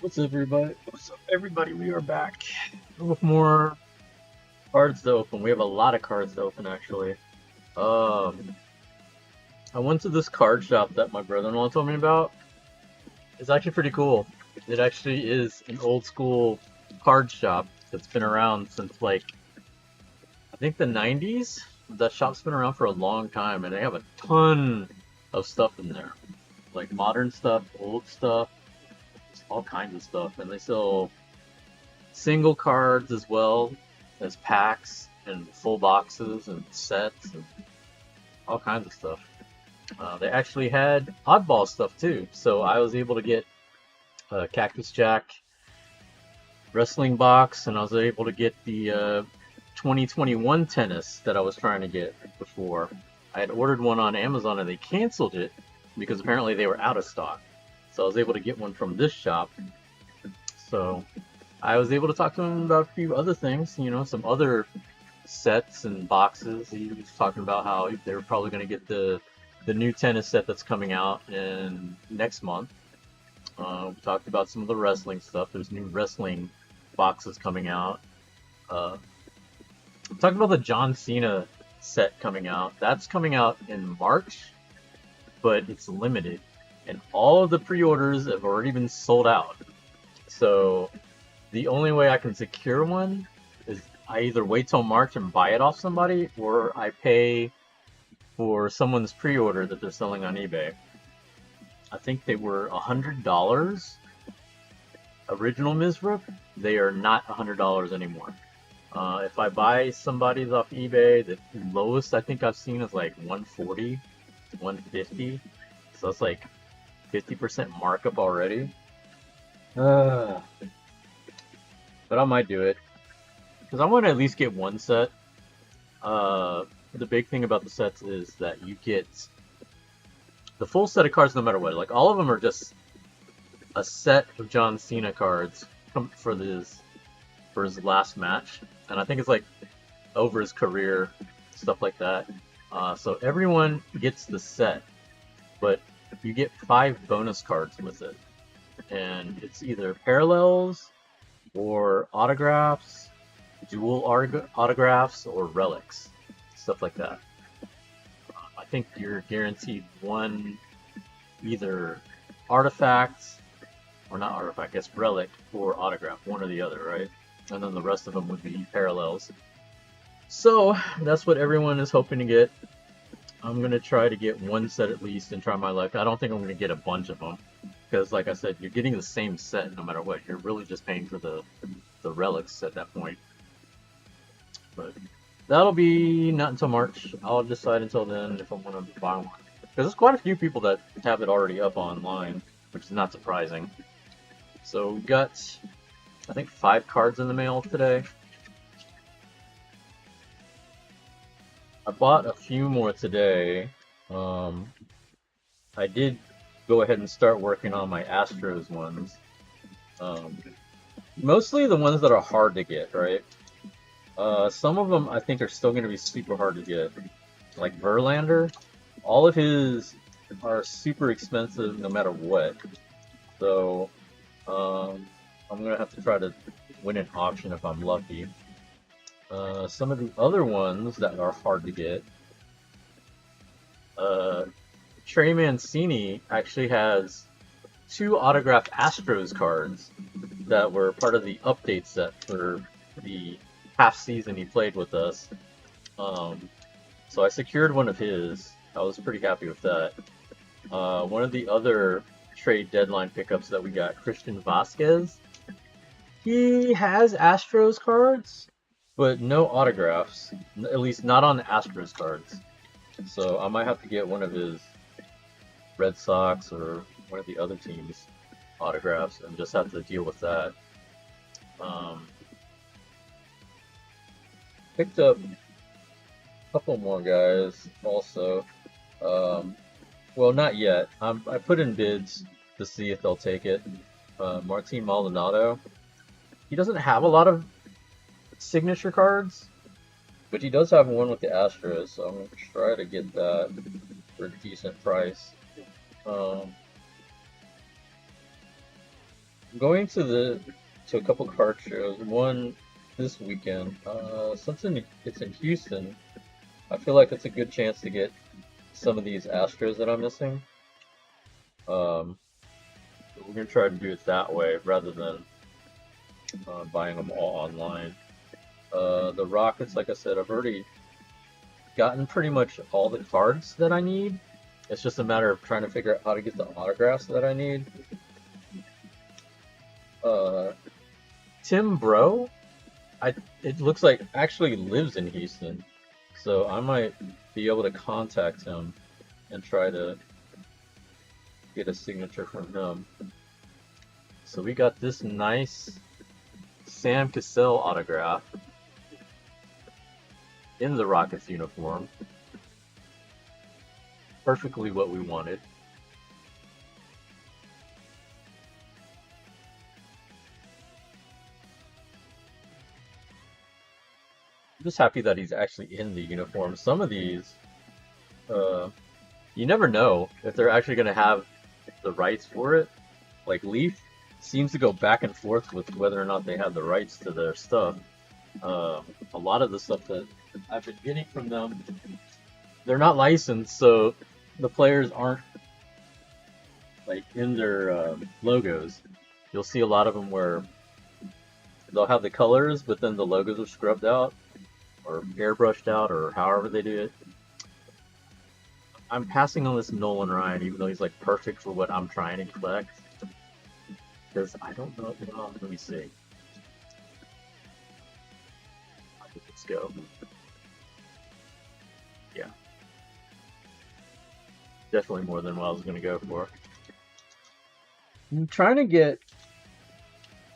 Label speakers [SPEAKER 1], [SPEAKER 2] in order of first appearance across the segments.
[SPEAKER 1] What's up, everybody? What's up, everybody? We are back with more cards to open. We have a lot of cards to open, actually. Um, I went to this card shop that my brother-in-law told me about. It's actually pretty cool. It actually is an old school card shop that's been around since like I think the 90s. That shop's been around for a long time, and they have a ton of stuff in there, like modern stuff, old stuff, all kinds of stuff, and they sell single cards as well as packs and full boxes and sets and all kinds of stuff. They actually had oddball stuff too, so I was able to get a Cactus Jack wrestling box, and I was able to get the 2021 tennis that I was trying to get before. I had ordered one on Amazon and they canceled it because apparently they were out of stock. So I was able to get one from this shop. So I was able to talk to him about a few other things, some other sets and boxes. He was talking about how they were probably going to get the new tennis set that's coming out in next month. We talked about some of the wrestling stuff. There's new wrestling boxes coming out. We talked about the John Cena set coming out. That's coming out in March, but it's limited. And all of the pre-orders have already been sold out. So the only way I can secure one is I either wait till March and buy it off somebody, or I pay for someone's pre-order that they're selling on eBay. I think they were $100 original Mizrip. They are not $100 anymore. If I buy somebody's off eBay, the lowest I think I've seen is like 140, 150. So it's like 50% markup already. But I might do it because I want to at least get one set. The big thing about the sets is that you get the full set of cards no matter what. Like all of them are just a set of John Cena cards for his last match, and I think it's like over his career, stuff like that. So everyone gets the set, but you get 5 bonus cards with it, and it's either parallels or autographs, dual autographs, or relics, stuff like that. I think you're guaranteed one, either artifact, or not artifact, I guess relic or autograph, one or the other, right? And then the rest of them would be parallels. So that's what everyone is hoping to get. I'm going to try to get one set at least and try my luck. I don't think I'm going to get a bunch of them because, like I said, you're getting the same set no matter what. You're really just paying for the relics at that point. But that'll be not until March. I'll decide until then if I want to buy one. Because there's quite a few people that have it already up online, which is not surprising. So we got, I think, 5 cards in the mail today. I bought a few more today. I did go ahead and start working on my Astros ones. Mostly the ones that are hard to get, right? Some of them I think are still going to be super hard to get. Like Verlander, all of his are super expensive no matter what. So I'm going to have to try to win an auction if I'm lucky. Some of the other ones that are hard to get, Trey Mancini actually has 2 autographed Astros cards that were part of the update set for the half season he played with us. So I secured one of his. I was pretty happy with that. One of the other trade deadline pickups that we got, Christian Vasquez, he has Astros cards, but no autographs, at least not on the Astros cards. So I might have to get one of his Red Sox or one of the other teams' autographs and just have to deal with that. Picked up a couple more guys also. Well, not yet. I put in bids to see if they'll take it. Martin Maldonado. He doesn't have a lot of signature cards, but he does have one with the Astros, so I'm going to try to get that for a decent price. I'm going to a couple card shows. One this weekend. Since it's in Houston, I feel like it's a good chance to get some of these Astros that I'm missing. We're gonna try to do it that way rather than buying them all online. The Rockets, like I said, I've already gotten pretty much all the cards that I need. It's just a matter of trying to figure out how to get the autographs that I need. Tim Bro, it looks like actually lives in Houston, so I might be able to contact him and try to get a signature from him. So we got this nice Sam Cassell autograph in the Rockets uniform. Perfectly what we wanted. I'm just happy that he's actually in the uniform. Some of these, you never know if they're actually going to have the rights for it. Like Leaf seems to go back and forth with whether or not they have the rights to their stuff. A lot of the stuff that I've been getting from them, they're not licensed, so the players aren't like in their logos. You'll see a lot of them where they'll have the colors, but then the logos are scrubbed out or airbrushed out or however they do it. I'm passing on this Nolan Ryan, even though he's like perfect for what I'm trying to collect. Because I don't know. Let me see. Let's go. Yeah. Definitely more than what I was going to go for. I'm trying to get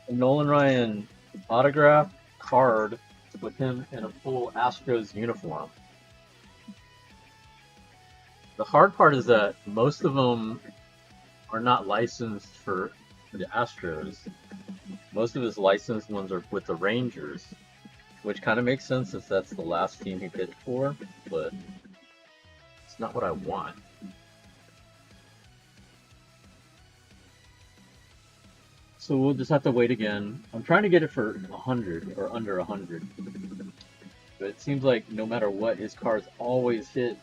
[SPEAKER 1] a Nolan Ryan autograph card with him in a full Astros uniform. The hard part is that most of them are not licensed for the Astros. Most of his licensed ones are with the Rangers, which kind of makes sense if that's the last team he pitched for, but it's not what I want. So we'll just have to wait again. I'm trying to get it for 100 or under 100. But it seems like no matter what, his cards always hit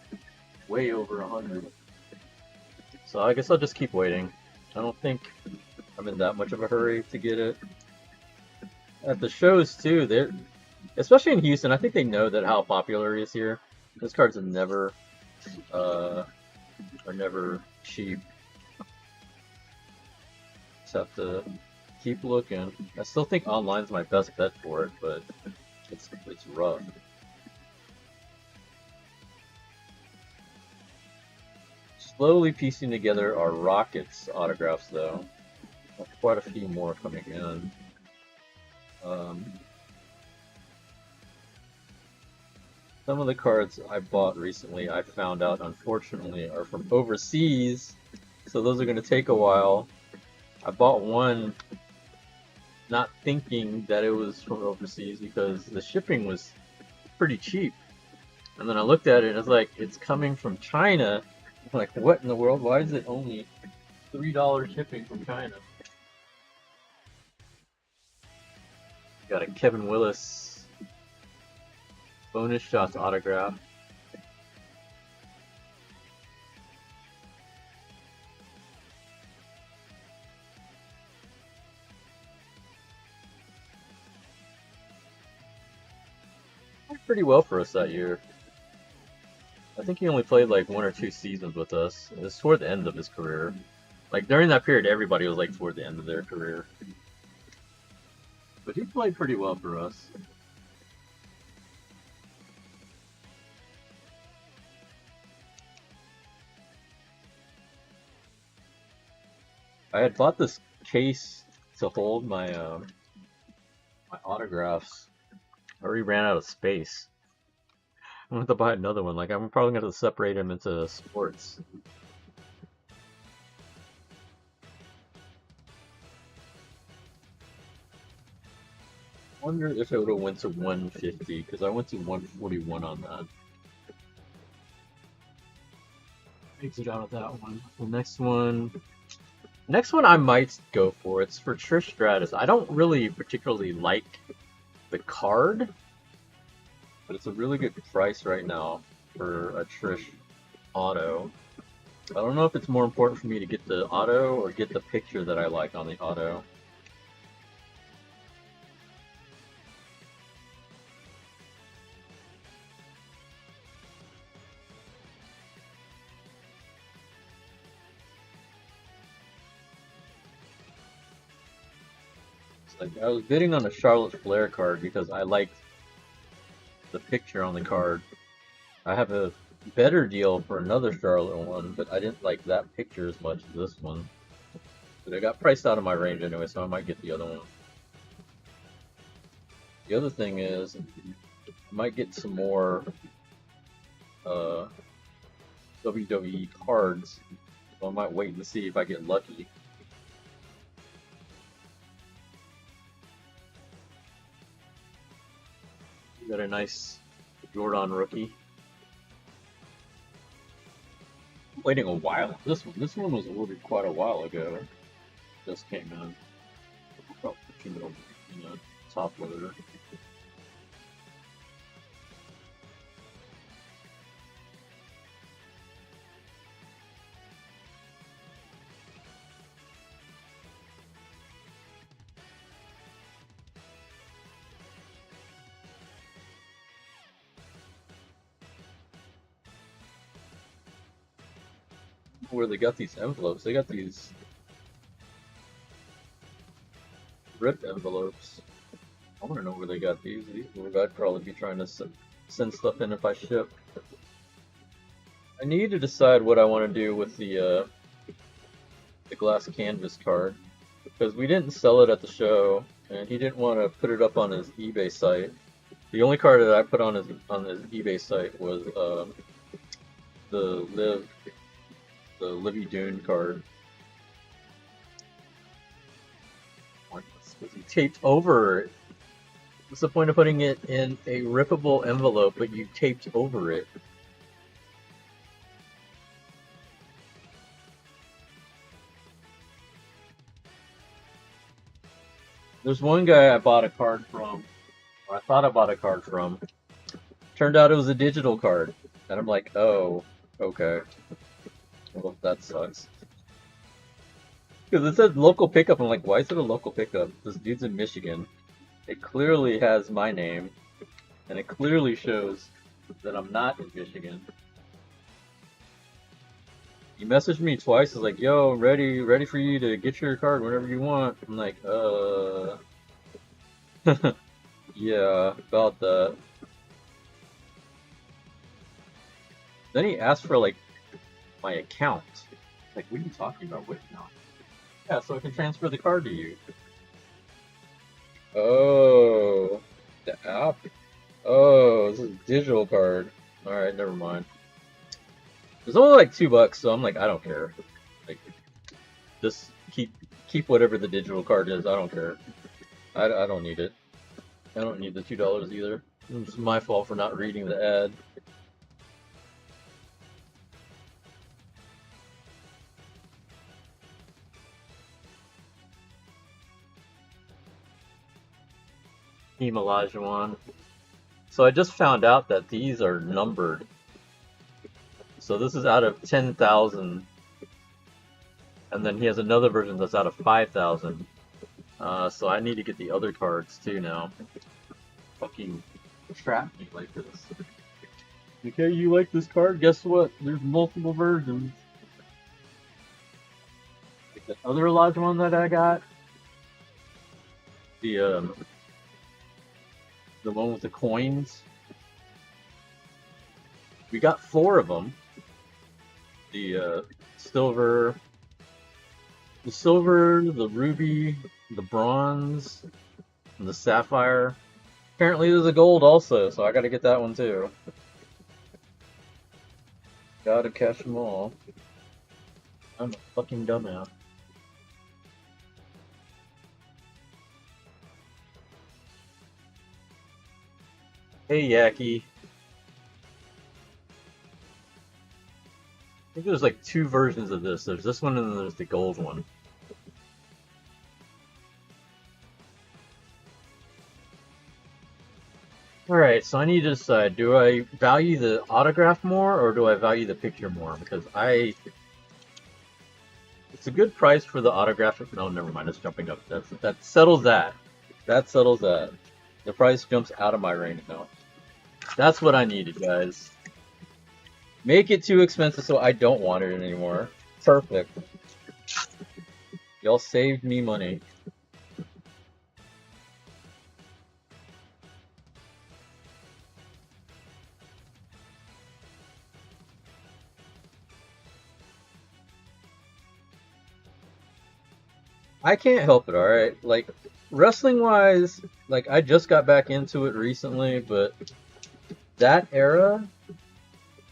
[SPEAKER 1] way over 100. So I guess I'll just keep waiting. I don't think I'm in that much of a hurry to get it. At the shows too, especially in Houston, I think they know that how popular he is here. His cards are never cheap. Just have to keep looking. I still think online's my best bet for it, but it's rough. Slowly piecing together our Rockets autographs, though. Quite a few more coming in. Some of the cards I bought recently, I found out, unfortunately, are from overseas, so those are going to take a while. I bought one not thinking that it was from overseas because the shipping was pretty cheap. And then I looked at it and it's like, it's coming from China. I'm like, what in the world? Why is it only $3 shipping from China? Got a Kevin Willis bonus shots autograph. Pretty well for us that year. I think he only played like 1 or 2 seasons with us. It was toward the end of his career. Like during that period, everybody was like toward the end of their career. But he played pretty well for us. I had bought this case to hold my my autographs. I already ran out of space. I'm gonna have to buy another one. Like I'm probably gonna separate them into sports. I wonder if it would have went to 150 because I went to 141 on that. Exit out of that one. The next one, Next one I might go for. It's for Trish Stratus. I don't really particularly like the card, but it's a really good price right now for a Trish auto. I don't know if it's more important for me to get the auto or get the picture that I like on the auto. Like I was bidding on a Charlotte Flair card because I liked the picture on the card. I have a better deal for another Charlotte one, but I didn't like that picture as much as this one. But it got priced out of my range anyway, so I might get the other one. The other thing is, I might get some more WWE cards, so I might wait and see if I get lucky. Got a nice Jordan rookie. I'm waiting a while. This one was ordered quite a while ago. Just came in. Probably put it over in a top loader. Where they got these envelopes. They got these ripped envelopes. I want to know where they got these. These were I'd probably be trying to send stuff in if I ship. I need to decide what I want to do with the glass canvas card because we didn't sell it at the show, and he didn't want to put it up on his eBay site. The only card that I put on his eBay site was the Livy Dune card. Was he taped over it? What's the point of putting it in a rippable envelope, but you taped over it? There's one guy I bought a card from, or I thought I bought a card from. Turned out it was a digital card. And I'm like, oh, okay. Well, that sucks. Because it said local pickup. I'm like, why is it a local pickup? This dude's in Michigan. It clearly has my name. And it clearly shows that I'm not in Michigan. He messaged me twice. He's like, yo, ready for you to get your card whenever you want. I'm like, yeah, about that. Then he asked for, like, my account. Like, what are you talking about? What account? Yeah, so I can transfer the card to you. Oh, the app? Oh, this is a digital card. Alright, never mind. It's only like $2, so I'm like, I don't care. Like, just keep whatever the digital card is. I don't care. I don't need it. I don't need the $2 either. It's my fault for not reading the ad. Team Olajuwon. So I just found out that these are numbered. So this is out of 10,000. And then he has another version that's out of 5,000. So I need to get the other cards too now. Fucking trap me like this. Okay, you like this card? Guess what? There's multiple versions. Like the other Olajuwon that I got. The one with the coins. We got 4 of them. The silver, the ruby, the bronze, and the sapphire. Apparently there's a gold also, so I gotta get that one too. Gotta catch them all. I'm a fucking dumbass. Hey, Yaki. I think there's like 2 versions of this. There's this one and then there's the gold one. Alright, so I need to decide, do I value the autograph more or do I value the picture more? Because it's a good price for the autograph. No, never mind, it's jumping up. That settles that. That settles that. The price jumps out of my range now. That's what I needed, guys. Make it too expensive so I don't want it anymore. Perfect. Y'all saved me money. I can't help it, alright? Like, wrestling wise, like, I just got back into it recently, but that era,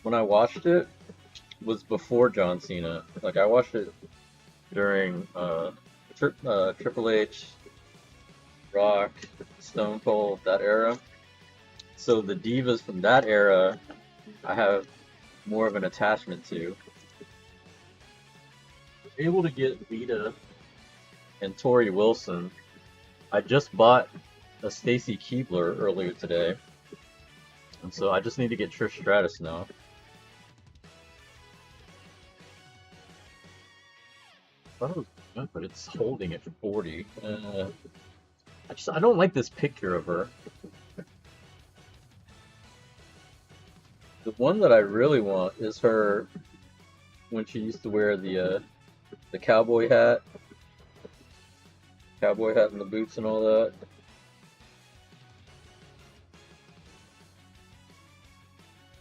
[SPEAKER 1] when I watched it, was before John Cena. Like, I watched it during Triple H, Rock, Stone Cold, that era. So the divas from that era, I have more of an attachment to. Able to get Lita and Tori Wilson. I just bought a Stacy Keibler earlier today, and so I just need to get Trish Stratus now. I thought it was good, but it's holding at 40. I don't like this picture of her. The one that I really want is her when she used to wear the cowboy hat and the boots and all that.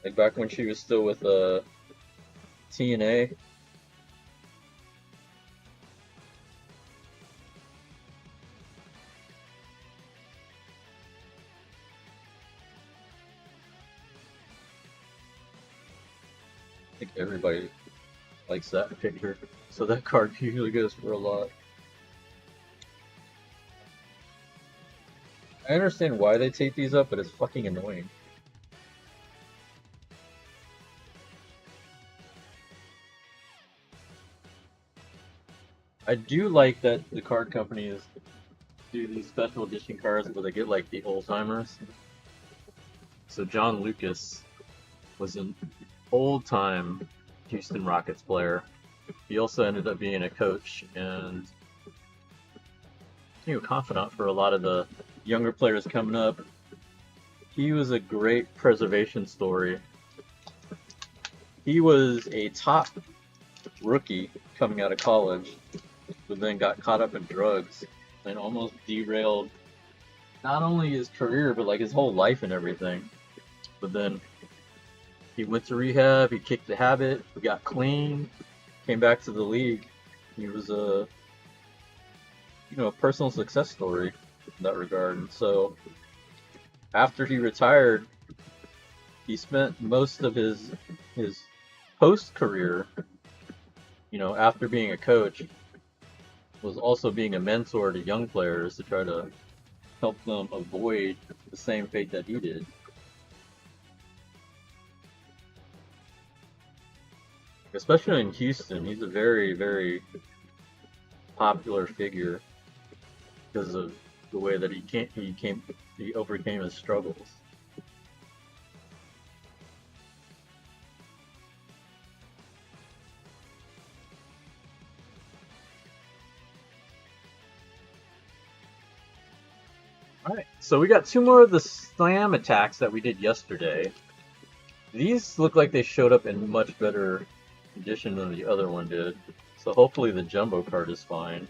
[SPEAKER 1] Like back when she was still with TNA. I think everybody likes that picture. So that card usually goes for a lot. I understand why they tape these up, but it's fucking annoying. I do like that the card companies do these special edition cards where they get like the old timers. So John Lucas was an old time Houston Rockets player. He also ended up being a coach and confidant for a lot of the younger players coming up. He was a great preservation story. He was a top rookie coming out of college, but then got caught up in drugs and almost derailed not only his career but like his whole life and everything. But then he went to rehab, he kicked the habit, he got clean, came back to the league. He was a personal success story in that regard. And so after he retired, he spent most of his post career, after being a coach, was also being a mentor to young players to try to help them avoid the same fate that he did. Especially in Houston, he's a very, very popular figure because of the way that he overcame his struggles. Alright, so we got two more of the slam attacks that we did yesterday. These look like they showed up in much better condition than the other one did. So hopefully the jumbo card is fine.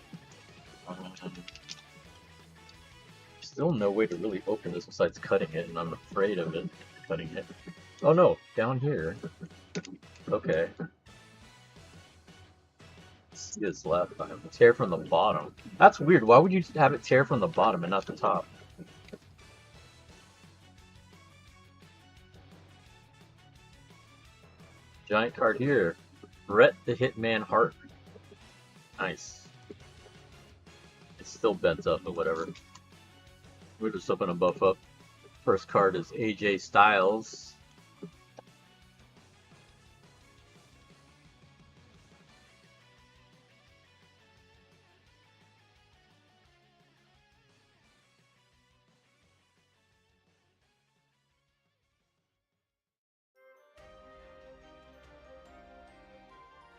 [SPEAKER 1] Still no way to really open this besides cutting it, and I'm afraid of it cutting it. Oh no, down here. Okay. Let's see this last time. Tear from the bottom. That's weird. Why would you have it tear from the bottom and not the top? Giant card here. Bret the Hitman Hart. Nice. It's still bent up, but whatever. We're just open a buff up. First card is AJ Styles.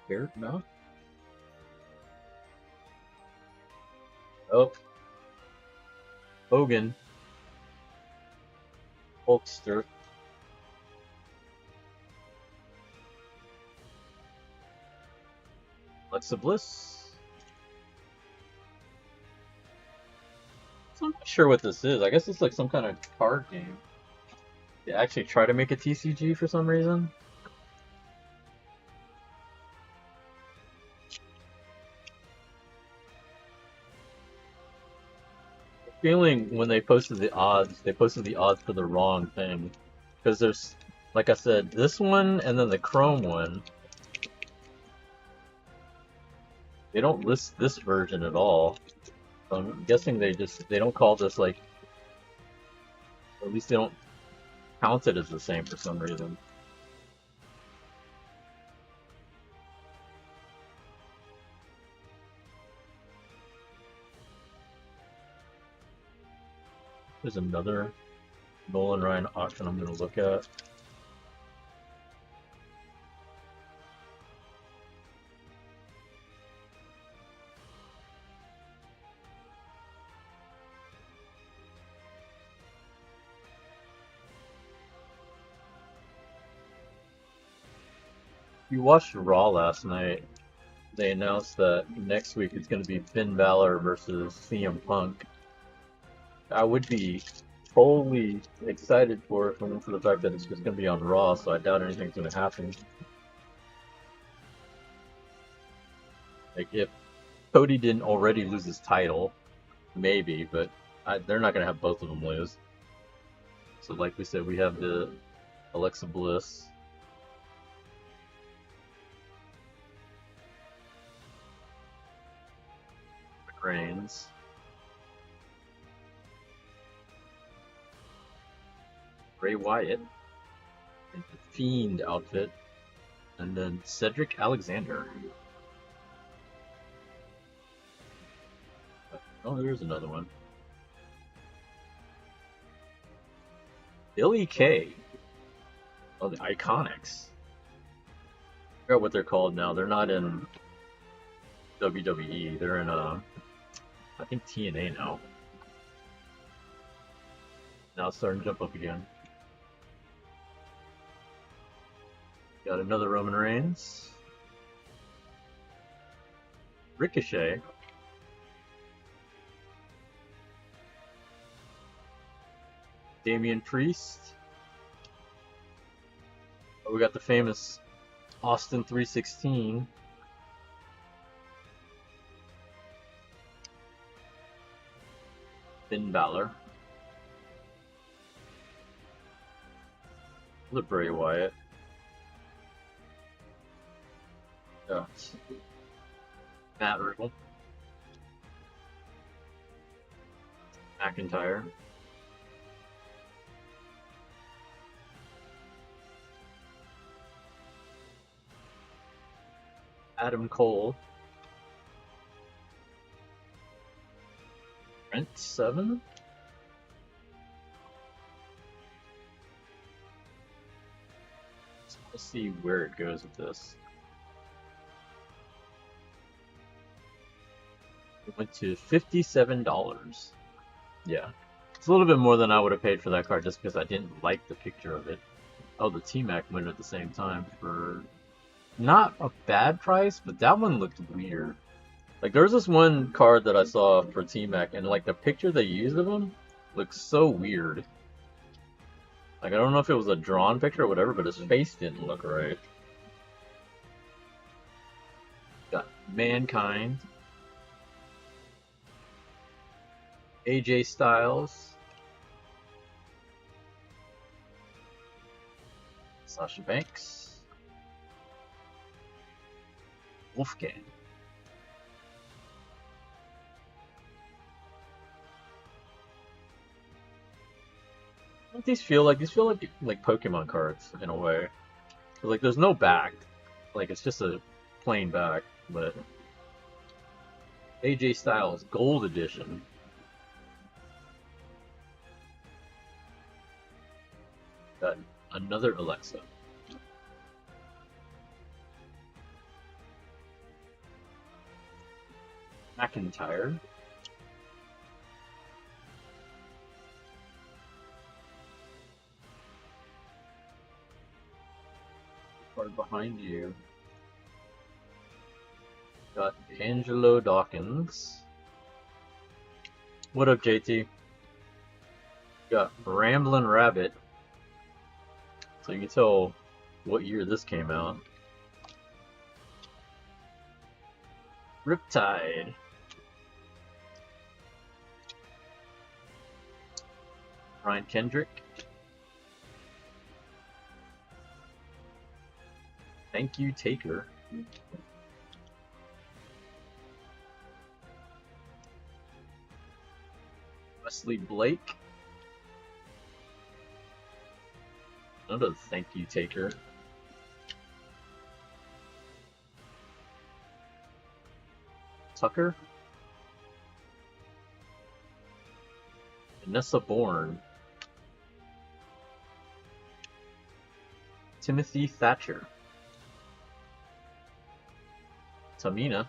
[SPEAKER 1] Carrot mouth? Oh, Hogan. Hulkster. Alexa Bliss. So I'm not sure what this is. I guess it's like some kind of card game. They actually try to make a TCG for some reason. Feeling when they posted the odds for the wrong thing. Because there's, like I said, this one and then the Chrome one. They don't list this version at all. So I'm guessing they don't call this like, or at least they don't count it as the same for some reason. There's another Nolan Ryan auction I'm going to look at. If you watched Raw last night, they announced that next week it's going to be Finn Balor versus CM Punk. I would be totally excited for it, for the fact that it's just going to be on Raw, so I doubt anything's going to happen. Like, if Cody didn't already lose his title, maybe, but they're not going to have both of them lose. So, like we said, we have the Alexa Bliss. Reigns. Bray Wyatt in the Fiend outfit, and then Cedric Alexander. Oh, there's another one. Billy Kay. Oh, the Iconics. I forgot what they're called now. They're not in WWE. They're in I think TNA now. Now it's starting to jump up again. Got another Roman Reigns. Ricochet. Damian Priest. Oh, we got the famous Austin 316. Finn Balor. The Bray Wyatt. Yeah. Matt Riddle. McIntyre. Adam Cole. Trent Seven. Let's see where it goes with this. It went to $57. Yeah. It's a little bit more than I would have paid for that card just because I didn't like the picture of it. Oh, the T-Mac went at the same time for not a bad price, but that one looked weird. Like, there's this one card that I saw for T-Mac, and like the picture they used of him looks so weird. Like, I don't know if it was a drawn picture or whatever, but his face didn't look right. Got Mankind. AJ Styles. Sasha Banks. Wolfgang. What these feel like? These feel like Pokemon cards in a way. Like, there's no back. Like, it's just a plain back. But AJ Styles Gold Edition. Got another Alexa. McIntyre. Right behind you. Got Angelo Dawkins. What up, JT? Got Ramblin' Rabbit. So you can tell what year this came out. Riptide. Ryan Kendrick. Thank you, Taker. Wesley Blake. Another thank you, Taker. Tucker. Vanessa Bourne. Timothy Thatcher. Tamina.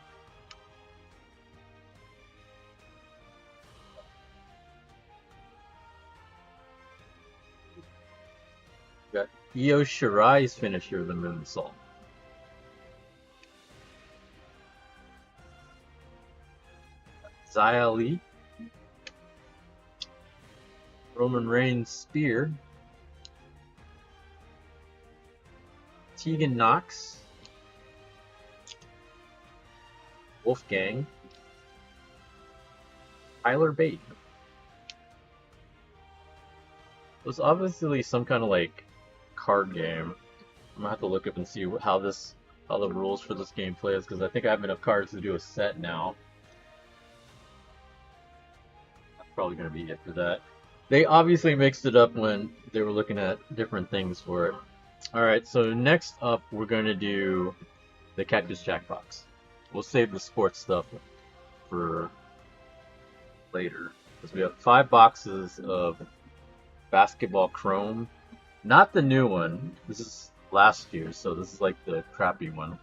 [SPEAKER 1] Got Io Shirai's finisher, the moonsault. Xia Li. Roman Reigns spear. Tegan Knox. Wolfgang. Tyler Bate. It was obviously some kind of like card game. I'm gonna have to look up and see how the rules for this game plays, because I think I have enough cards to do a set now. That's probably gonna be it for that. They obviously mixed it up when they were looking at different things for it. Alright, so next up we're gonna do the Cactus Jack box. We'll save the sports stuff for later, because we have 5 boxes of basketball Chrome. Not the new one. This is last year, so this is like the crappy one.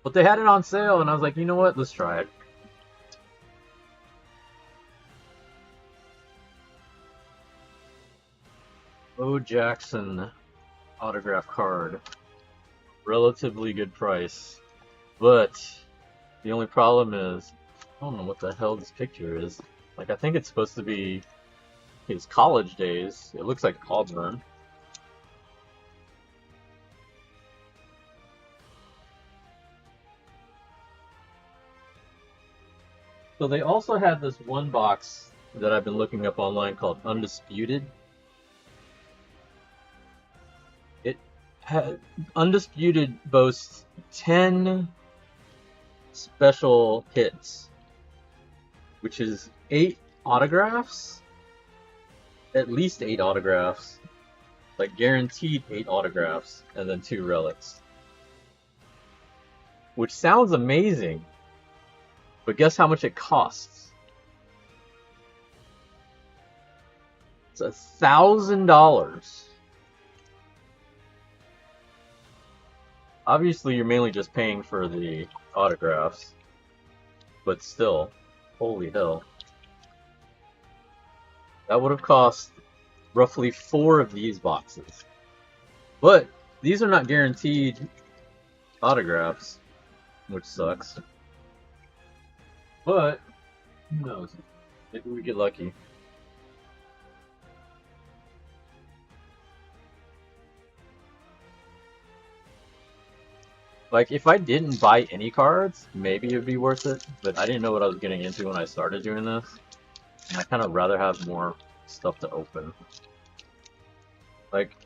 [SPEAKER 1] But they had it on sale, and I was like, you know what? Let's try it. Bo Jackson autograph card. Relatively good price. But the only problem is, I don't know what the hell this picture is. Like, I think it's supposed to be his college days. It looks like Auburn. So they also had this one box that I've been looking up online called Undisputed. Undisputed boasts 10 special hits, which is 8 autographs, at least 8 autographs, like guaranteed 8 autographs, and then 2 relics. Which sounds amazing, but guess how much it costs? It's $1,000. Obviously, you're mainly just paying for the autographs, but still, holy hell. That would have cost roughly 4 of these boxes. But these are not guaranteed autographs, which sucks. But, who knows? Maybe we get lucky. Like, if I didn't buy any cards, maybe it would be worth it, but I didn't know what I was getting into when I started doing this, and I kind of rather have more stuff to open. Like,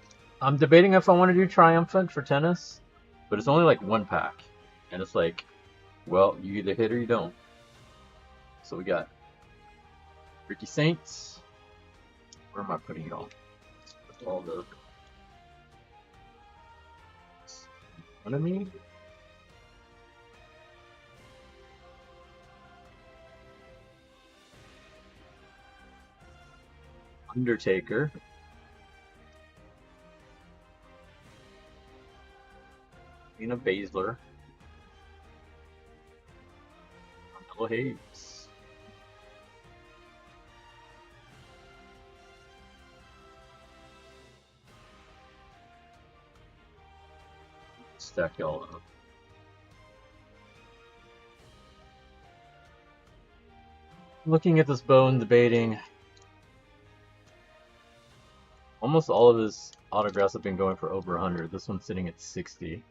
[SPEAKER 1] I'm debating if I want to do Triumphant for tennis, but it's only like 1 pack, and it's like, well, you either hit or you don't. So we got Ricky Saints. Where am I putting it all? All the... What I mean? Undertaker. Shayna Baszler. Hello, Hayes. Stack y'all up. Looking at this bone, debating. Almost all of his autographs have been going for over 100. This one's sitting at 60.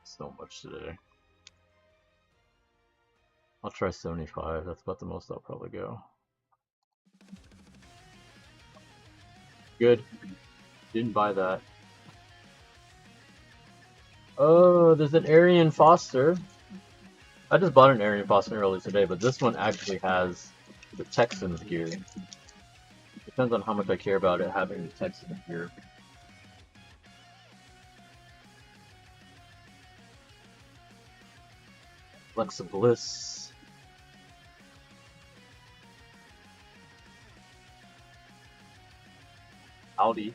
[SPEAKER 1] So much today. I'll try 75. That's about the most I'll probably go. Good. Didn't buy that. Oh, there's an Arian Foster. I just bought an Arian Foster earlier today, but this one actually has the Texans gear. Depends on how much I care about it having the Texans gear. Alexa Bliss. Audi.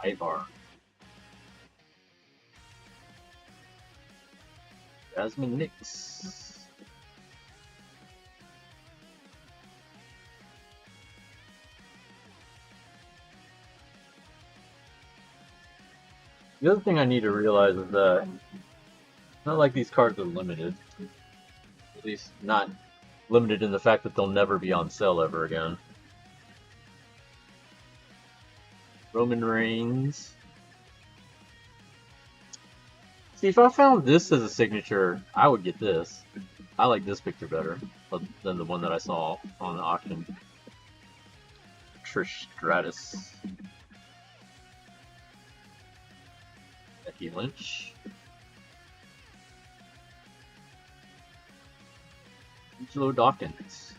[SPEAKER 1] Ivar. Jasmine Nix. The other thing I need to realize is that it's not like these cards are limited. At least not limited in the fact that they'll never be on sale ever again. Roman Reigns. See, if I found this as a signature, I would get this. I like this picture better than the one that I saw on the auction. Trish Stratus. Becky Lynch. Angelo Dawkins.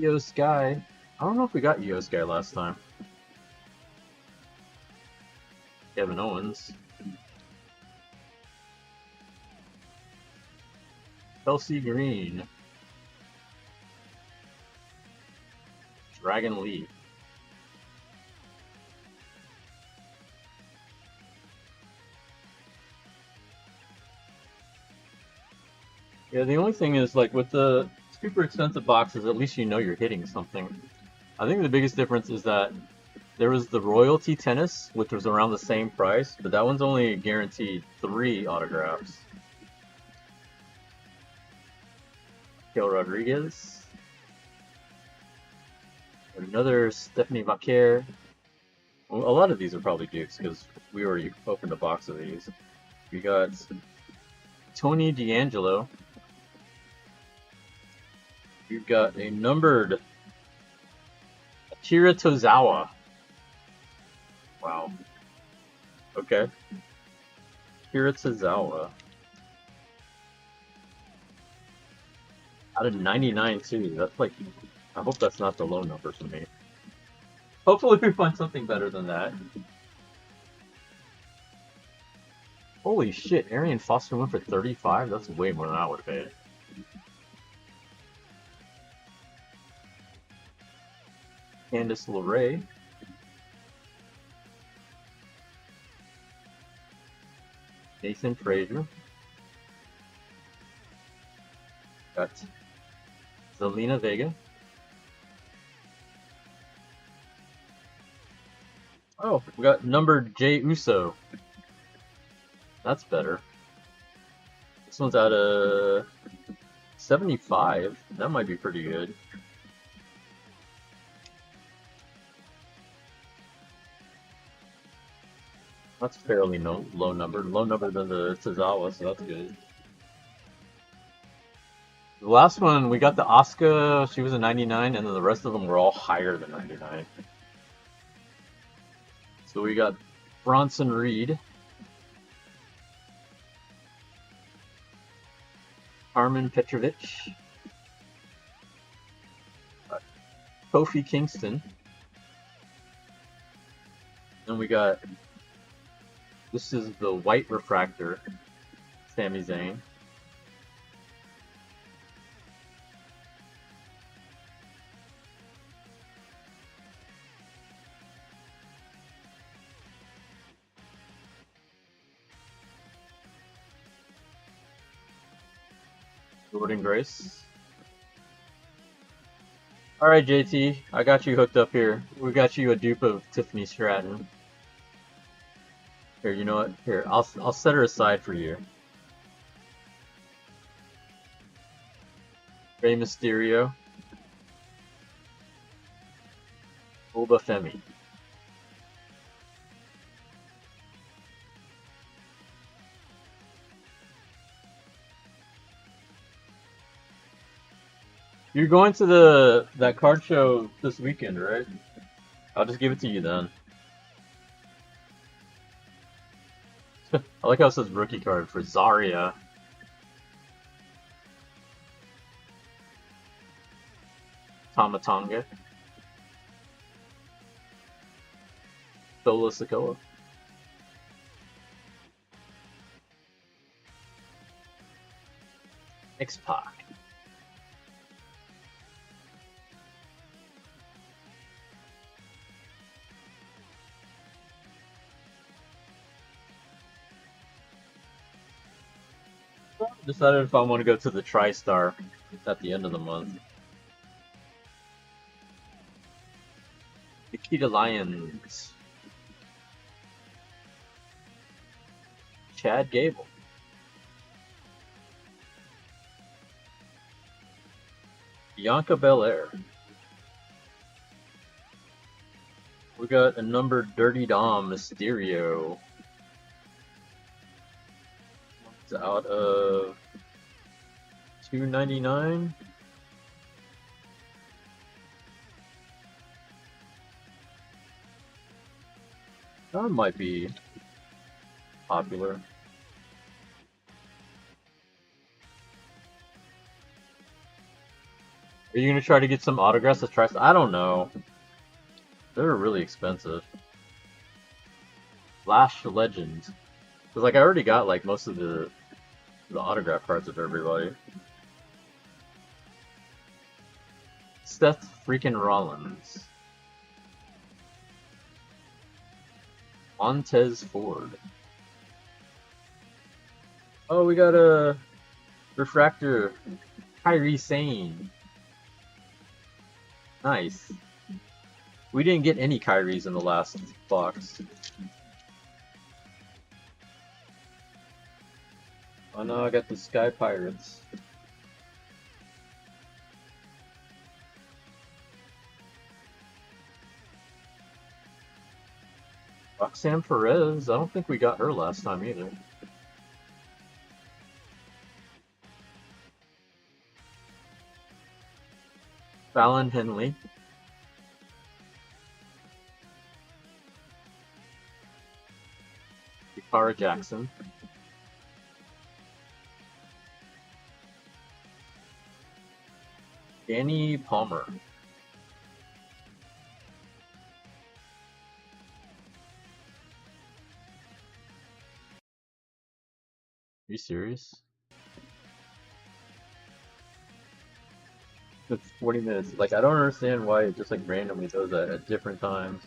[SPEAKER 1] Io Sky. I don't know if we got Io Sky last time. Kevin Owens. Chelsea Green. Dragon Lee. Yeah, the only thing is, like, with the super expensive boxes, at least you know you're hitting something. I think the biggest difference is that there was the Royalty Tennis, which was around the same price, but that one's only guaranteed 3 autographs. Kel Rodriguez. Another Stephanie Vaquer. Well, a lot of these are probably dukes because we already opened a box of these. We got Tony D'Angelo. We've got a numbered Akira Tozawa. Wow. Okay. Akira Tozawa. Out of 99 too. That's like, I hope that's not the low number for me. Hopefully we find something better than that. Holy shit, Arian Foster went for 35? That's way more than I would have paid. Candice LeRae. Nathan Frazier. Got Zelina Vega. Oh, we got numbered Jey Uso. That's better. This one's out of 75. That might be pretty good. That's fairly low number. Low number than the Tozawa, so that's good. The last one, we got the Asuka. She was a 99, and then the rest of them were all higher than 99. So we got Bronson Reed. Armin Petrovic. Kofi Kingston. Then we got, this is the white refractor, Sami Zayn. Jordan Grace. Alright, JT, I got you hooked up here. We got you a dupe of Tiffany Stratton. Here, you know what? Here, I'll set her aside for you. Rey Mysterio. Oba Femi. You're going to that card show this weekend, right? I'll just give it to you then. I like how it says rookie card for Zarya. Tamatanga. Solo Sikoa. X-Pac. Decided if I want to go to the TriStar at the end of the month. Nikita Lyons. Chad Gable. Bianca Belair. We got a numbered Dirty Dom Mysterio. It's out of $2.99. That might be popular. Are you gonna try to get some autographs at TriStar? I don't know. They're really expensive. Flash Legend. Cause like I already got like most of the autograph cards of everybody. Seth freaking Rollins. Montez Ford. Oh, we got a refractor. Kyrie Sane. Nice. We didn't get any Kyries in the last box. Oh no, I got the Sky Pirates. Roxanne Perez, I don't think we got her last time either. Fallon Henley. Cara Jackson. Danny Palmer. Are you serious? It's 40 minutes. Like, I don't understand why it just like randomly does that at different times.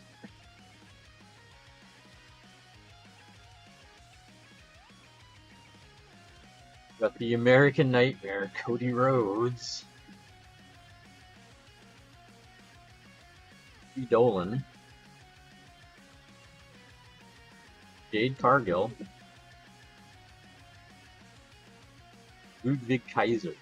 [SPEAKER 1] Got the American Nightmare, Cody Rhodes. P. Dolan. Jade Cargill. Ludwig Kaiser.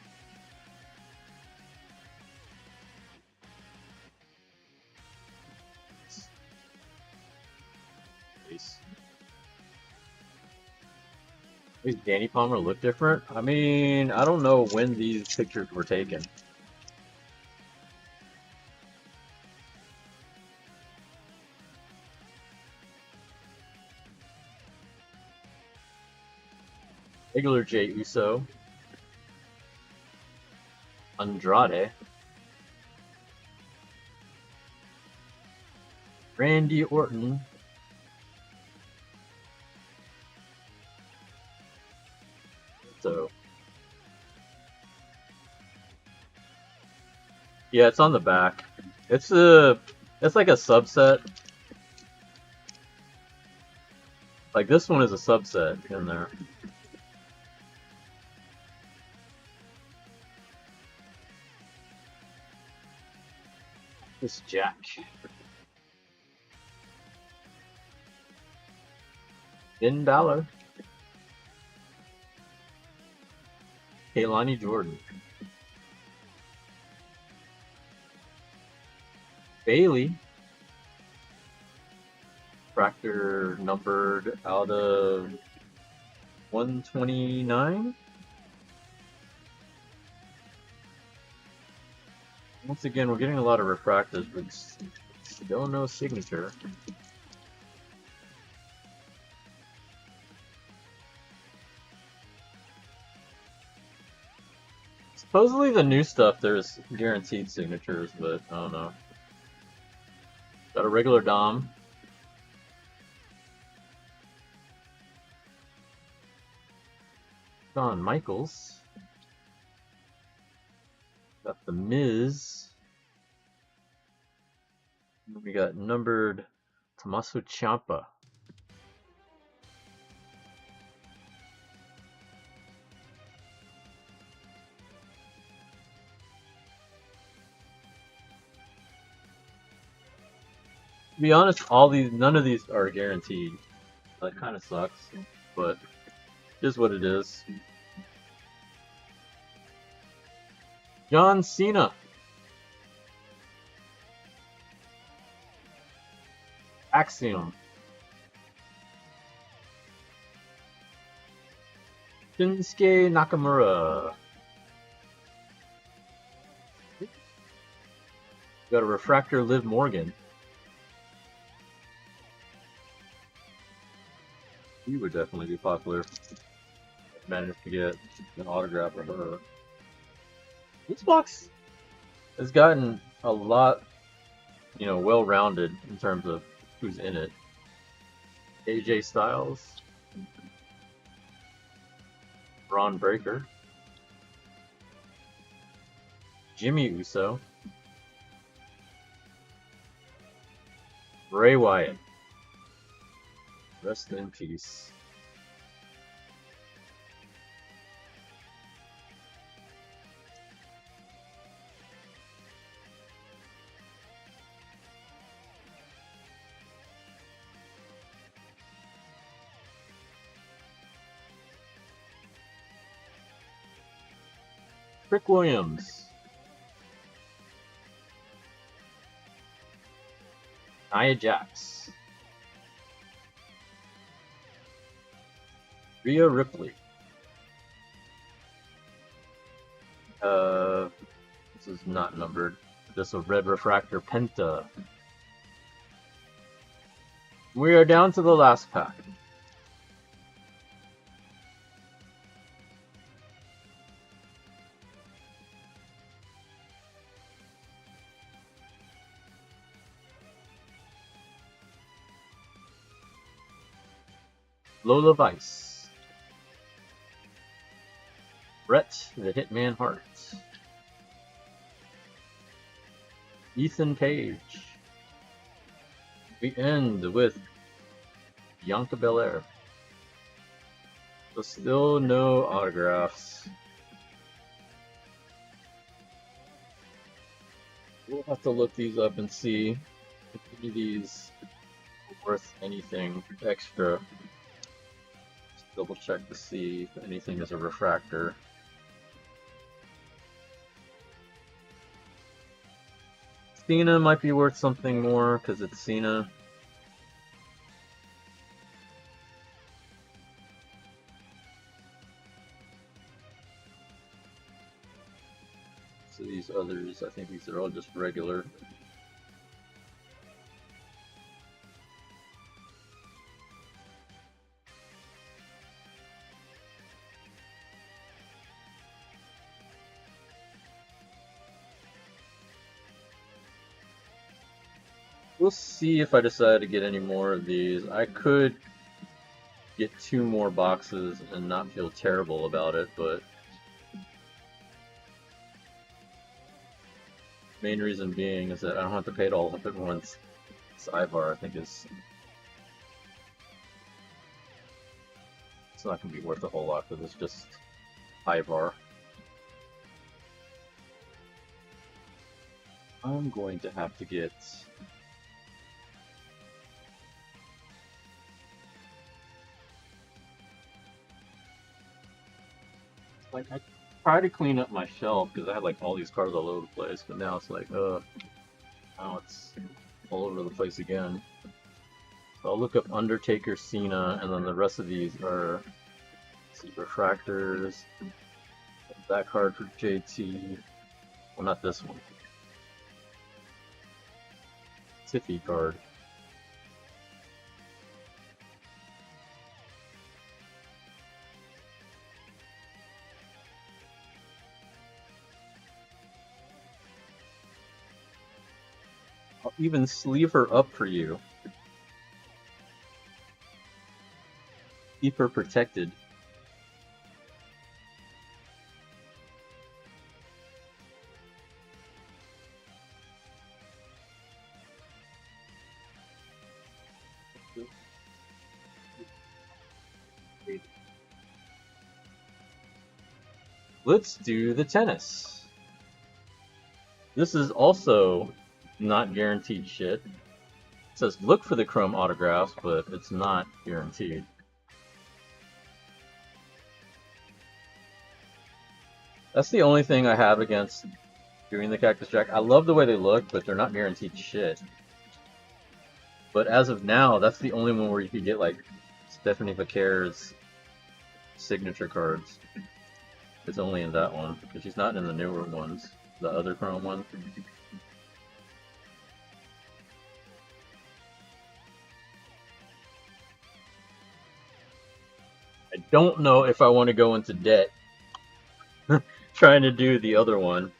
[SPEAKER 1] Does Danny Palmer look different? I mean, I don't know when these pictures were taken. Regular Jey Uso. Andrade. Randy Orton. So yeah, it's on the back. It's like a subset. Like this one is a subset in there. This Jack. Finn Balor. Kaylani Jordan. Bailey. Fractor numbered out of 129. Once again, we're getting a lot of refractors, but still no signature. Supposedly the new stuff, there's guaranteed signatures, but I don't know. Got a regular Dom. Shawn Michaels. Got the Miz. We got numbered Tommaso Ciampa. To be honest, none of these are guaranteed. That kind of sucks, but it is what it is. John Cena. Axiom. Shinsuke Nakamura. Got a refractor Liv Morgan. He would definitely be popular. Managed to get an autograph of her. This box has gotten a lot, well-rounded in terms of who's in it. AJ Styles, Braun Breaker, Jimmy Uso, Bray Wyatt. Rest in peace. Rick Williams. Nia Jax. Rhea Ripley. This is not numbered. This is a red refractor Penta. We are down to the last pack. Lola Vice. Brett the Hitman Hart. Ethan Page. We end with Bianca Belair. So still no autographs. We'll have to look these up and see if any of these are worth anything extra. Just double check to see if anything is a refractor. Cena might be worth something more because it's Cena. So these others, I think these are all just regular. We'll see if I decide to get any more of these. I could get 2 more boxes and not feel terrible about it, but main reason being is that I don't have to pay it all up at once. This Ivar, I think, is it's not going to be worth a whole lot because it's just Ivar. I'm going to have to get like I try to clean up my shelf because I had like all these cards all over the place, but now it's like now it's all over the place again. So I'll look up Undertaker, Cena, and then the rest of these are refractors. That card for JT. Well, not this one. Tiffy card. I'll even sleeve her up for you. Keep her protected. Let's do the tennis. This is also not guaranteed shit. It says look for the Chrome autographs, but it's not guaranteed. That's the only thing I have against doing the Cactus Jack. I love the way they look, but they're not guaranteed shit. But as of now, that's the only one where you could get like Stephanie Vaquer's signature cards. It's only in that one, because she's not in the newer ones, the other Chrome one. I don't know if I want to go into debt trying to do the other one.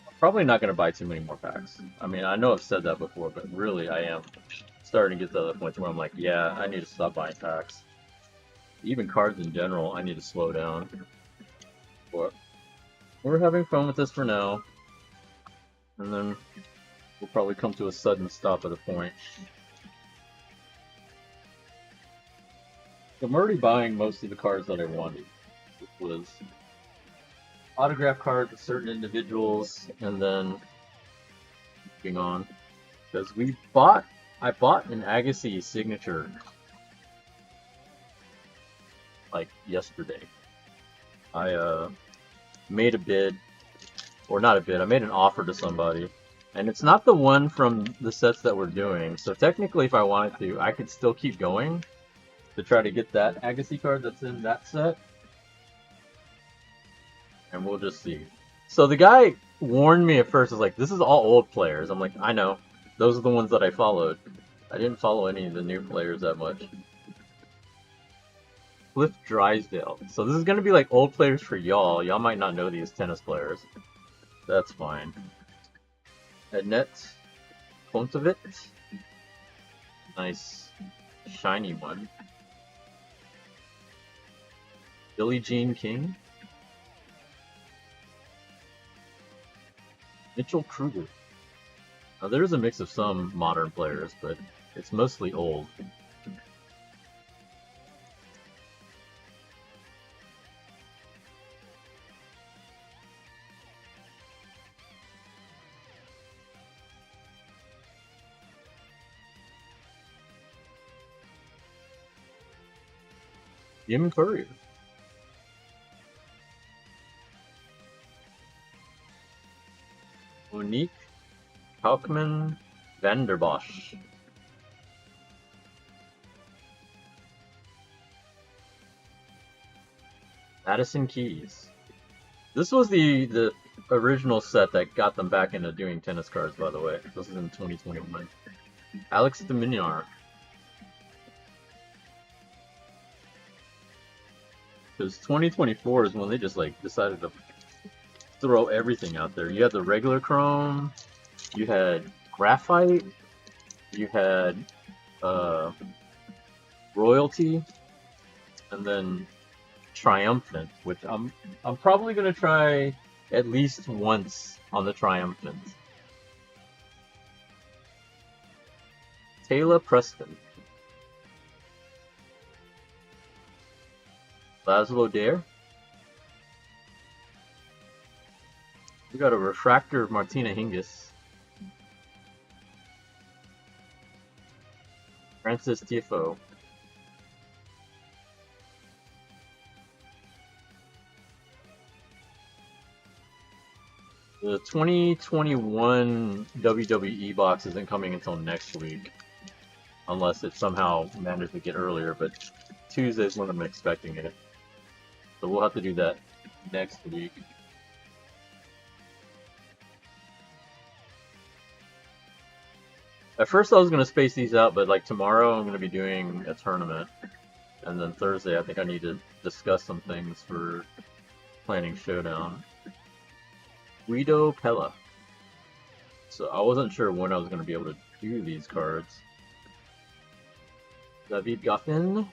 [SPEAKER 1] I'm probably not going to buy too many more packs. I mean, I know I've said that before, but really I am starting to get to the point where I'm like, yeah, I need to stop buying packs. Even cards in general, I need to slow down. But we're having fun with this for now. And then we'll probably come to a sudden stop at a point. I'm already buying most of the cards that I wanted. It was autograph cards of certain individuals, and then moving on. Because I bought an Agassi signature like yesterday. I made a bid, or not a bid, I made an offer to somebody. And it's not the one from the sets that we're doing, so technically if I wanted to, I could still keep going to try to get that Agassi card that's in that set. And we'll just see. So the guy warned me at first, was like, this is all old players. I'm like, I know. Those are the ones that I followed. I didn't follow any of the new players that much. Cliff Drysdale. So this is going to be like old players for y'all. Y'all might not know these tennis players. That's fine. Annette Kontaveit. Nice shiny one. Billie Jean King. Mitchell Kruger. Now there's a mix of some modern players, but it's mostly old. Jim Courier. Monique Kalkman Vanderbosch. Addison Keys. This was the original set that got them back into doing tennis cards, by the way. This is in 2021. Alex de Minaur. Because 2024 is when they just like decided to throw everything out there. You had the regular Chrome, you had Graphite, you had Royalty, and then Triumphant, which I'm probably gonna try at least once on the Triumphant. Taylor Preston, Laszlo Dare. We got a refractor of Martina Hingis. Francis Tiafoe. The 2021 WWE box isn't coming until next week. Unless it somehow managed to get earlier, but Tuesday's when I'm expecting it. So we'll have to do that next week. At first I was going to space these out, but like tomorrow I'm going to be doing a tournament. And then Thursday I think I need to discuss some things for planning Showdown. Guido Pella. So I wasn't sure when I was going to be able to do these cards. David Goffin.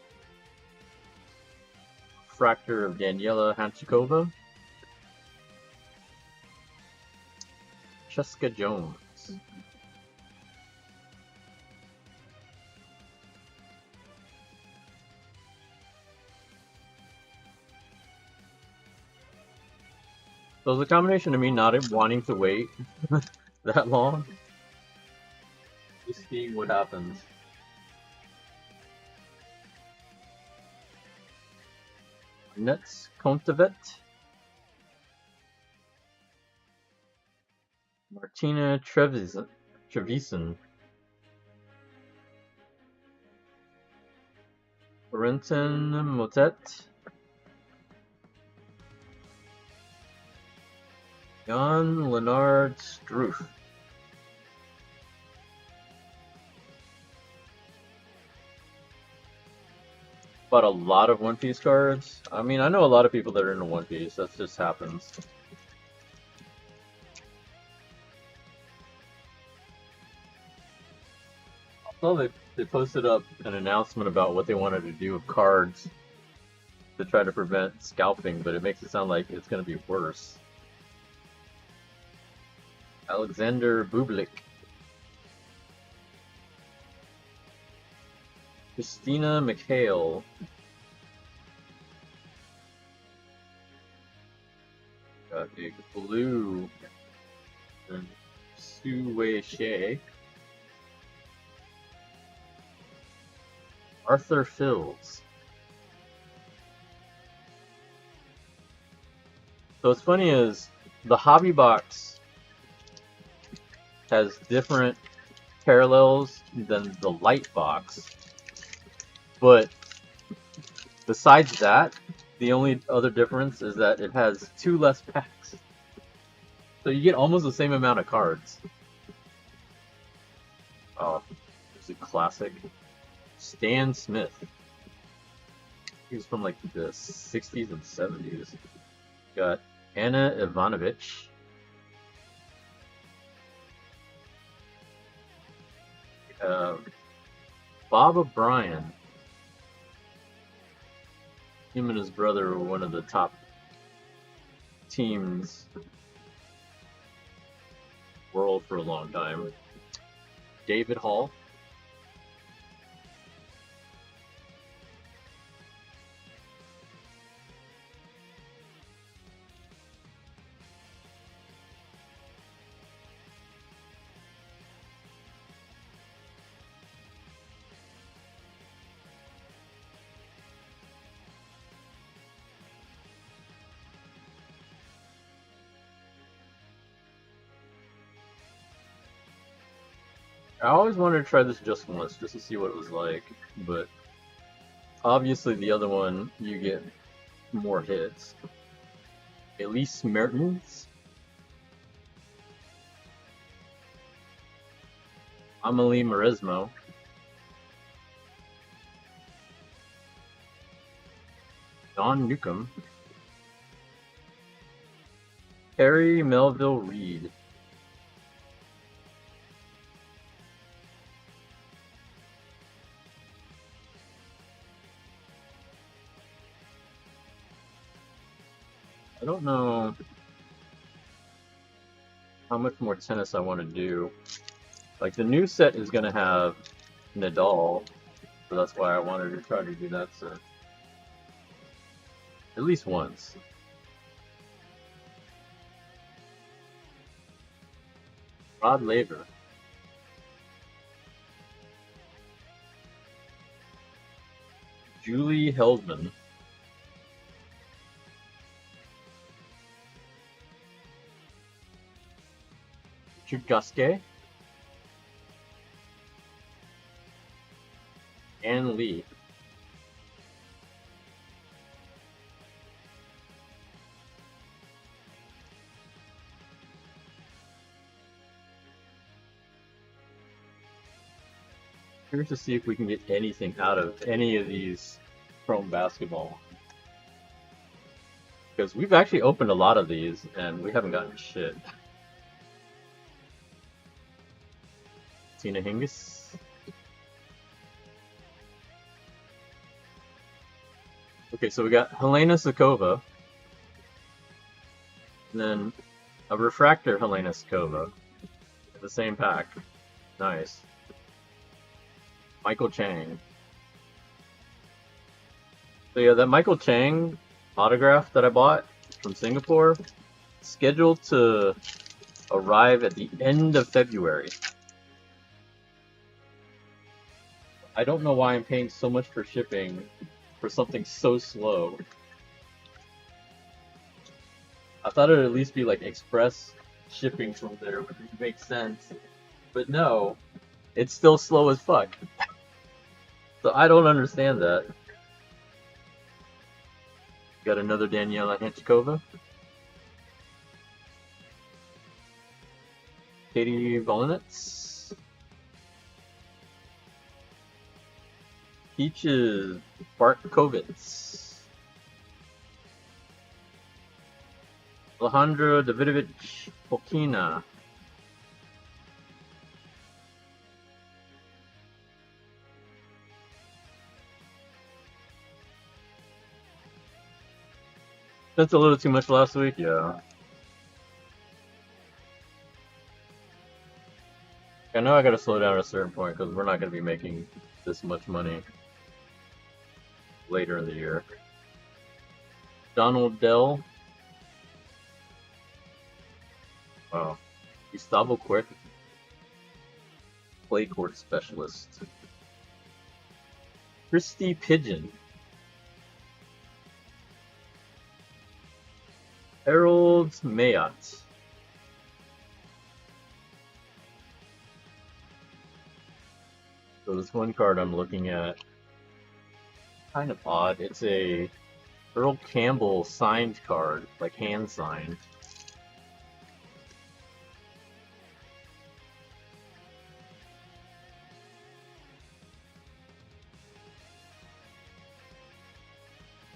[SPEAKER 1] Fractor of Daniela Hanchikova. Cheska Jones. So it's a combination of me not wanting to wait that long. Just seeing what happens. Nets Kontavet. Martina Trevisan. Renton Motet. Jan Leonard Struth. Bought a lot of One Piece cards. I mean, I know a lot of people that are into One Piece. That just happens. Well, they posted up an announcement about what they wanted to do with cards to try to prevent scalping, but it makes it sound like it's going to be worse. Alexander Bublik. Christina McHale. Got a blue and Su Wei Shea. Arthur Fields. So what's funny is the hobby box has different parallels than the light box. But besides that, the only other difference is that it has 2 less packs. So you get almost the same amount of cards. Oh, there's a classic. Stan Smith. He was from like the 60s and 70s. Got Anna Ivanovich. Bob O'Brien. Him and his brother were one of the top teams world for a long time. David Hall. I always wanted to try this just once, just to see what it was like, but obviously the other one, you get more hits. Elise Mertens. Amelie Maresmo. Don Newcomb. Harry Melville Reed. I don't know how much more tennis I want to do. Like, the new set is going to have Nadal, so that's why I wanted to try to do that set. At least once. Rod Laver. Julie Heldman. Richard Gasquet. Ann Lee. Curious to see if we can get anything out of any of these Chrome basketball. Because we've actually opened a lot of these and we haven't gotten shit. Tina Hingis. Okay, so we got Helena Sukova. And then a refractor Helena Sukova. In the same pack. Nice. Michael Chang. So yeah, that Michael Chang autograph that I bought from Singapore, scheduled to arrive at the end of February. I don't know why I'm paying so much for shipping for something so slow. I thought it would at least be like express shipping from there, which would make sense. But no, it's still slow as fuck. So I don't understand that. Got another Daniela Henchkova. Katie Volinets. Peaches Bartkovitz. Alejandro Davidovich Fokina. That's a little too much last week, yeah. I know I gotta slow down at a certain point because we're not gonna be making this much money later in the year. Donald Dell. Wow. Gustavo Quick. Play court specialist. Christy Pigeon. Harold Mayott. So this one card I'm looking at, kind of odd. It's a Earl Campbell signed card, like hand signed.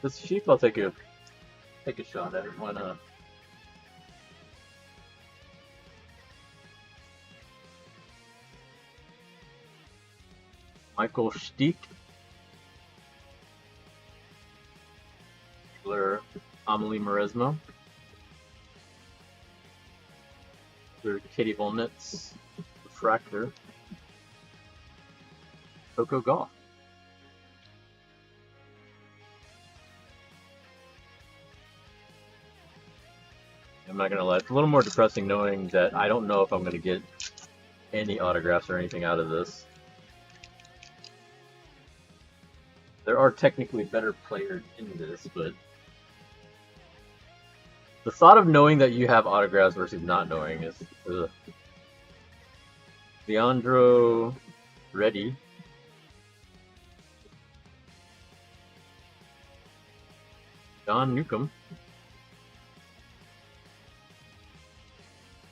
[SPEAKER 1] This sheep I'll take a shot at it. Why not? Michael Stiek. Amelie Maresmo. Katie Volnitz. Refractor. Coco Gauff. I'm not gonna lie, it's a little more depressing knowing that I don't know if I'm gonna get any autographs or anything out of this. There are technically better players in this, but the thought of knowing that you have autographs versus not knowing is ugh. Leandro Reddy. Don Newcomb.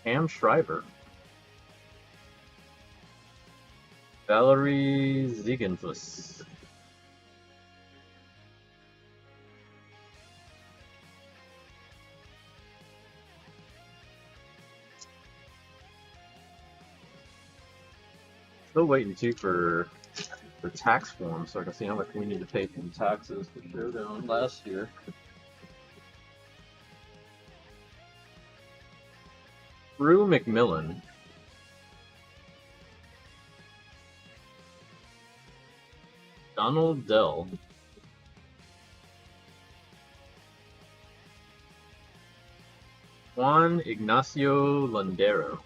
[SPEAKER 1] Pam Shriver. Valerie Ziegenfuss. Still waiting too for the tax form so I can see how much we need to pay in taxes for Showdown last year. Drew McMillan. Donald Dell. Juan Ignacio Lundero.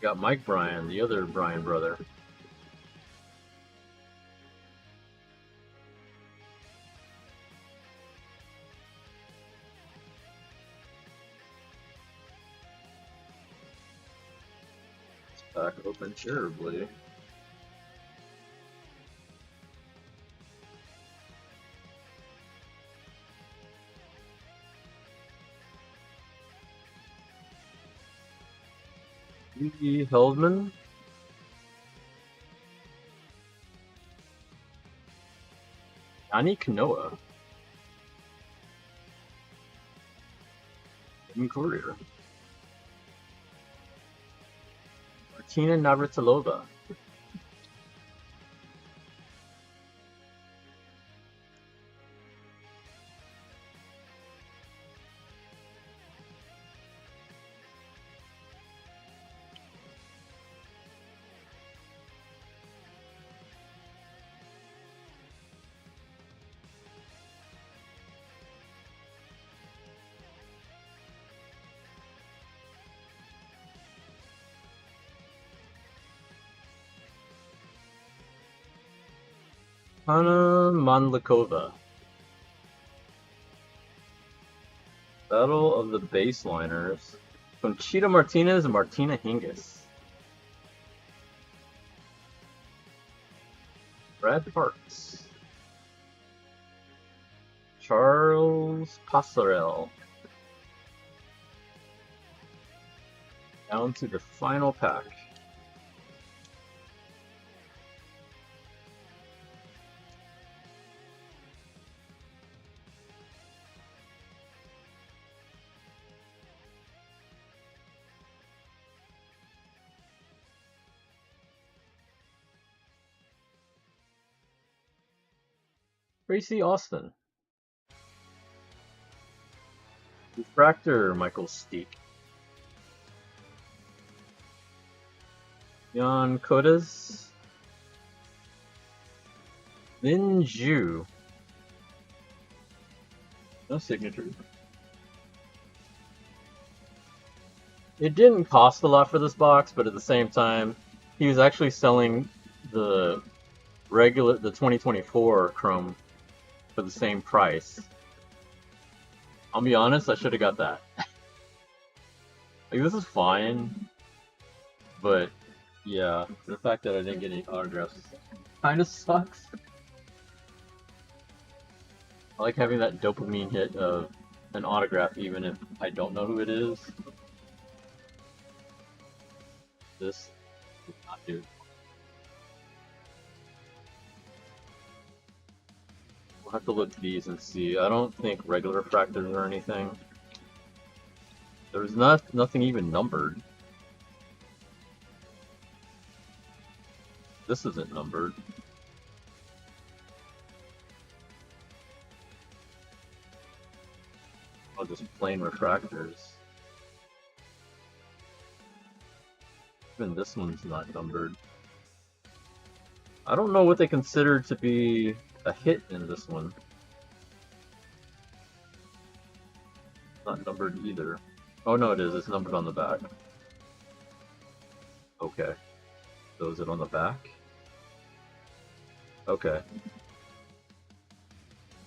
[SPEAKER 1] Got Mike Bryan, the other Bryan brother. This pack open terribly. Lee Heldman. Yanni Kanoa. Tim Courier. Martina Navratilova. Hanna Mandlikova. Battle of the Baseliners. Conchita Martinez and Martina Hingis. Brad Parks. Charles Passarell. Down to the final pack. Tracy Austin. Refractor, Michael Steek. Jan Kodas. Lin Zhu. No signatures. It didn't cost a lot for this box, but at the same time, he was actually selling the 2024 Chrome for the same price. I'll be honest, I should have got that. Like, this is fine, but yeah, the fact that I didn't get any autographs kind of sucks. I like having that dopamine hit of an autograph even if I don't know who it is. This did not do. We'll have to look at these and see. I don't think regular refractors or anything. There's nothing even numbered. This isn't numbered. Oh, just plain refractors. Even this one's not numbered. I don't know what they consider to be a hit in this one. Not numbered either. Oh no, it is. It's numbered on the back. Okay. So is it on the back? Okay.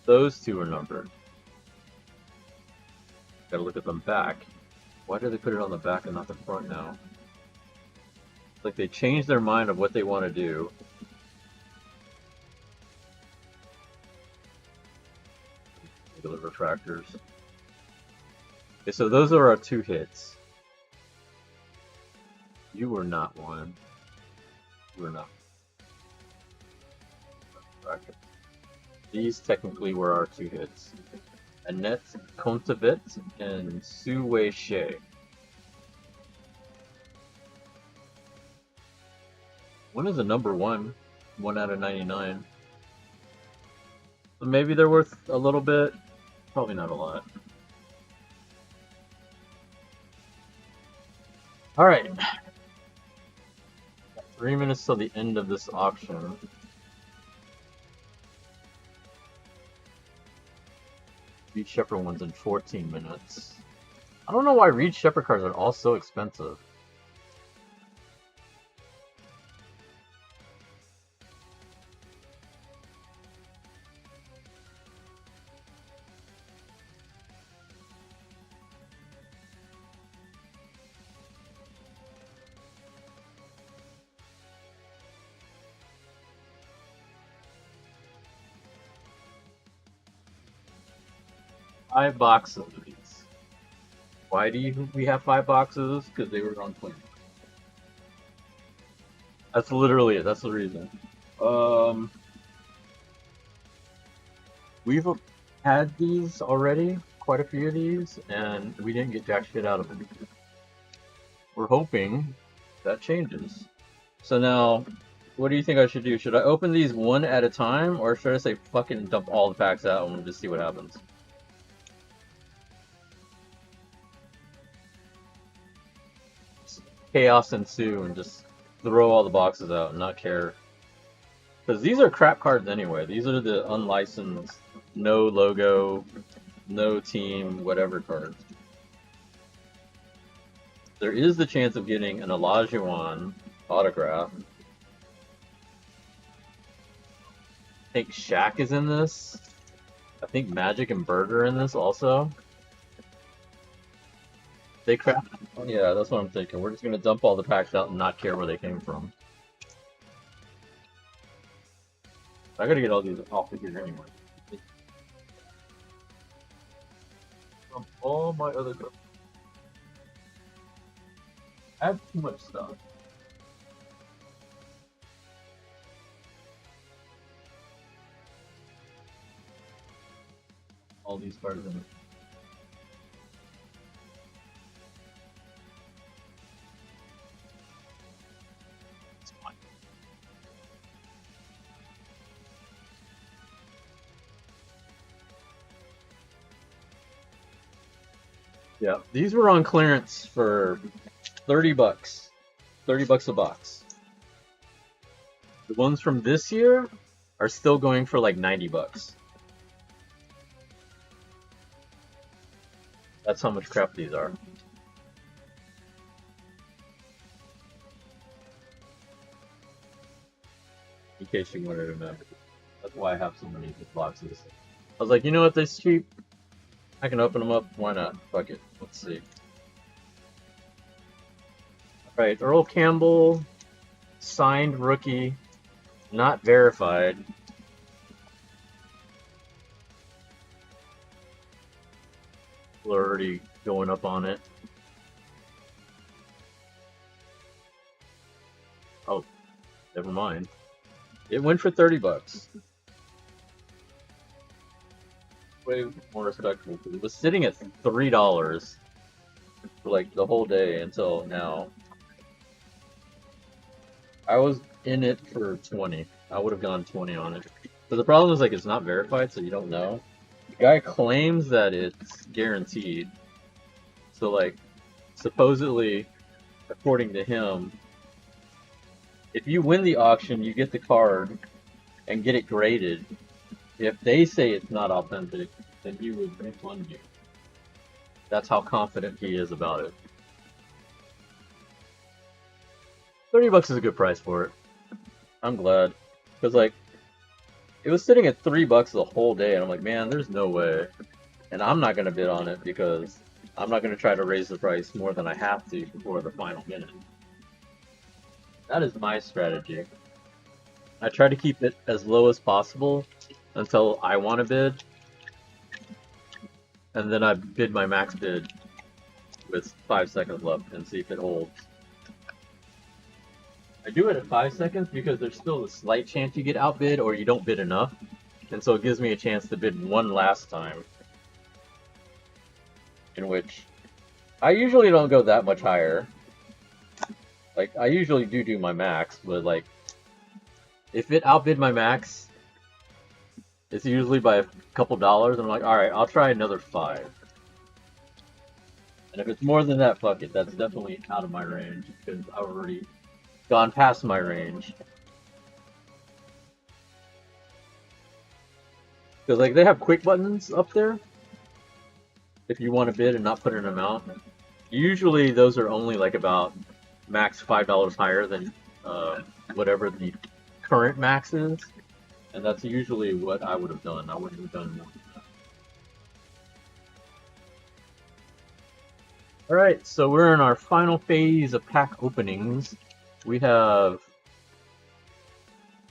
[SPEAKER 1] Those two are numbered. Gotta look at them back. Why do they put it on the back and not the front now? It's like they changed their mind of what they want to do. Regular refractors. Okay, so those are our two hits. You were not one. You were not. Refractor. These technically were our two hits. Annette Contavit and Su Wei Shea. One is a number one, 1 out of 99. So maybe they're worth a little bit, probably not a lot. All right, 3 minutes till the end of this auction. Reed Shepherd one's in 14 minutes. I don't know why Reed Shepherd cards are all so expensive. Five boxes of these. Why do we have 5 boxes? Because they were on clearance. That's literally it. That's the reason. We've had these already, quite a few of these, and we didn't get jack shit out of them. We're hoping that changes. So now, what do you think I should do? Should I open these one at a time, or should I say fucking dump all the packs out and just see what happens? Chaos ensue and just throw all the boxes out and not care. Because these are crap cards anyway. These are the unlicensed, no logo, no team, whatever cards. There is the chance of getting an Olajuwon autograph. I think Shaq is in this. I think Magic and Bird are in this also. They crap. Yeah, that's what I'm thinking. We're just gonna dump all the packs out and not care where they came from. I gotta get all these off of here anyway. From all my other cards. I have too much stuff. All these cards in it. It's fine. Yeah, these were on clearance for 30 bucks. 30 bucks a box. The ones from this year are still going for like 90 bucks. That's how much crap these are. In case you wanted to know. That's why I have so many boxes. I was like, you know what, this cheap? I can open them up. Why not? Fuck it. Let's see. Alright, Earl Campbell, signed rookie, not verified. People are already going up on it. Oh, never mind. It went for 30 bucks. Way more respectful. It was sitting at $3 for like the whole day until now. I was in it for 20. I would have gone 20 on it. But the problem is like it's not verified, so you don't know. The guy claims that it's guaranteed. So like supposedly, according to him, if you win the auction, you get the card and get it graded. If they say it's not authentic, then he would refund you. That's how confident he is about it. 30 bucks is a good price for it. I'm glad. Because, like, it was sitting at 3 bucks the whole day, and I'm like, man, there's no way. And I'm not going to bid on it because I'm not going to try to raise the price more than I have to before the final minute. That is my strategy. I try to keep it as low as possible until I want to bid, and then I bid my max bid with 5 seconds left and see if it holds. I do it at 5 seconds because there's still a slight chance you get outbid or you don't bid enough, and so it gives me a chance to bid one last time, in which I usually don't go that much higher. Like, I usually do my max, but like If it outbid my max, it's usually by a couple dollars. I'm like, all right, I'll try another 5. And if it's more than that, fuck it. That's definitely out of my range because I've already gone past my range. Because like they have quick buttons up there if you want to bid and not put an amount. Usually those are only like about max $5 higher than whatever the current max is, and that's usually what I would have done. I wouldn't have done more than that. All right, so we're in our final phase of pack openings. We have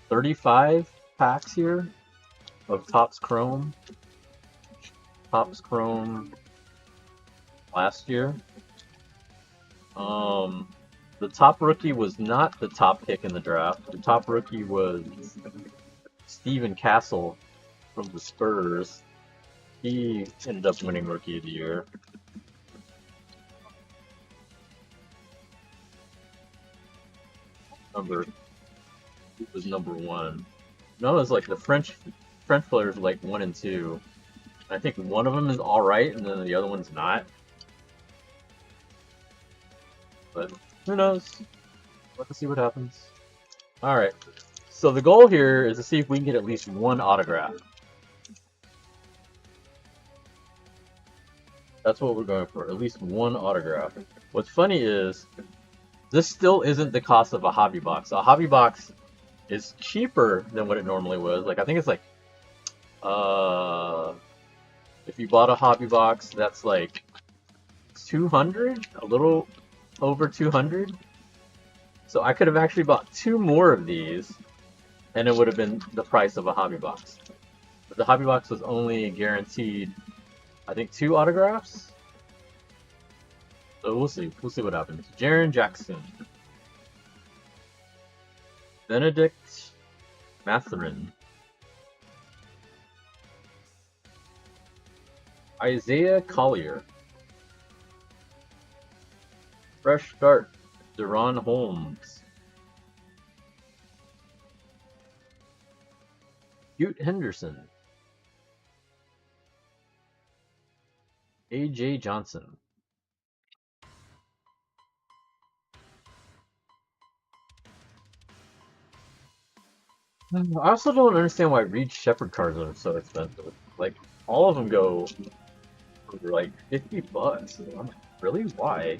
[SPEAKER 1] 35 packs here of Topps Chrome. Topps Chrome last year. The top rookie was not the top pick in the draft. The top rookie was Steven Castle from the Spurs. He ended up winning Rookie of the Year. He was number 1. No, it's like the French players like 1 and 2. I think one of them is all right, and then the other one's not. But who knows? Let's see what happens. All right. So the goal here is to see if we can get at least one autograph. That's what we're going for. At least one autograph. What's funny is this still isn't the cost of a hobby box. A hobby box is cheaper than what it normally was. Like I think it's like if you bought a hobby box, that's like 200, a little over 200. So I could have actually bought 2 more of these and it would have been the price of a hobby box. But the hobby box was only guaranteed, I think, 2 autographs. So we'll see. We'll see what happens. Jaren Jackson. Benedict Mathurin. Isaiah Collier. Fresh start. Deron Holmes. Ute Henderson. A.J. Johnson. I also don't understand why Reed Shepherd cards are so expensive. Like, all of them go for like $50. I'm like, really? Why?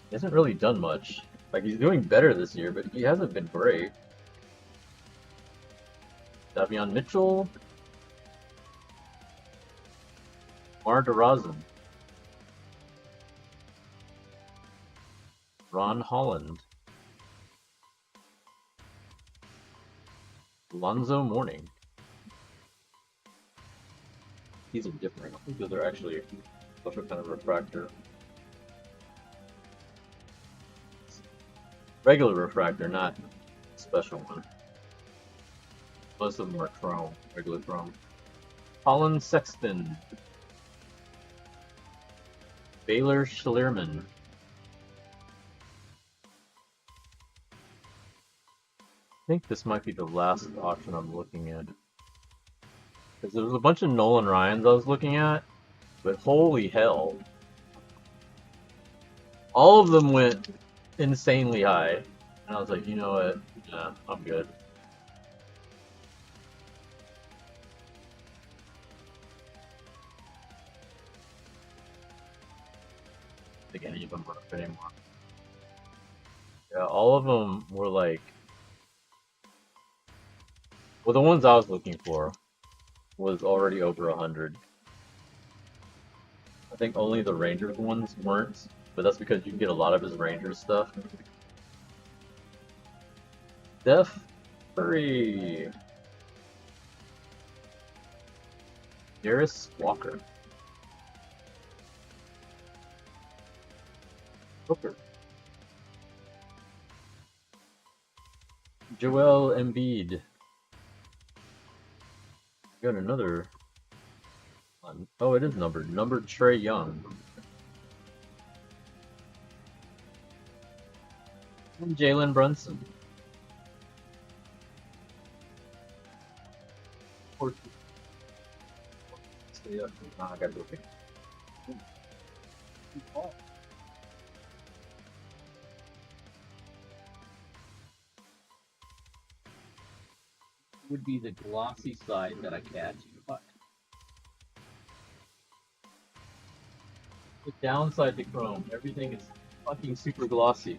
[SPEAKER 1] He hasn't really done much. Like, he's doing better this year, but he hasn't been great. Davion Mitchell. Mar DeRozan. Ron Holland. Lonzo Mourning. These are different. I think those are actually special kind of refractor. Regular refractor, not special one. Most of them are chrome, regular chrome. Colin Sexton. Baylor Schlerman. I think this might be the last auction I'm looking at. Because there was a bunch of Nolan Ryans I was looking at, but holy hell. All of them went insanely high. And I was like, you know what? Nah, I'm good. I think any of them were up anymore. Yeah, all of them were like... Well, the ones I was looking for was already over 100. I think only the Rangers ones weren't, but that's because you can get a lot of his Rangers stuff. Steph Curry. Darius Walker. Booker. Joel Embiid. Got another one. Oh, it is numbered. Numbered Trae Young. And Jalen Brunson. Yeah, nah, I gotta go pick. Would be the glossy side that I catch. Fuck. The downside to Chrome, everything is fucking super glossy.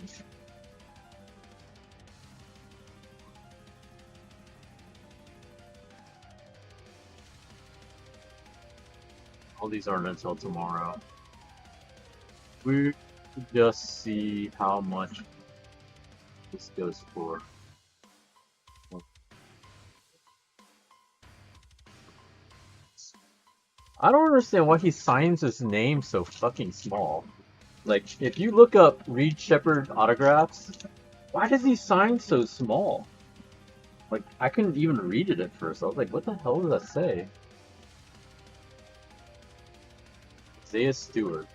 [SPEAKER 1] All these aren't until tomorrow. We just see how much this goes for. I don't understand why he signs his name so fucking small. Like, if you look up Reed Shepherd autographs, why does he sign so small? Like, I couldn't even read it at first. I was like, what the hell does that say? Isaiah Stewart.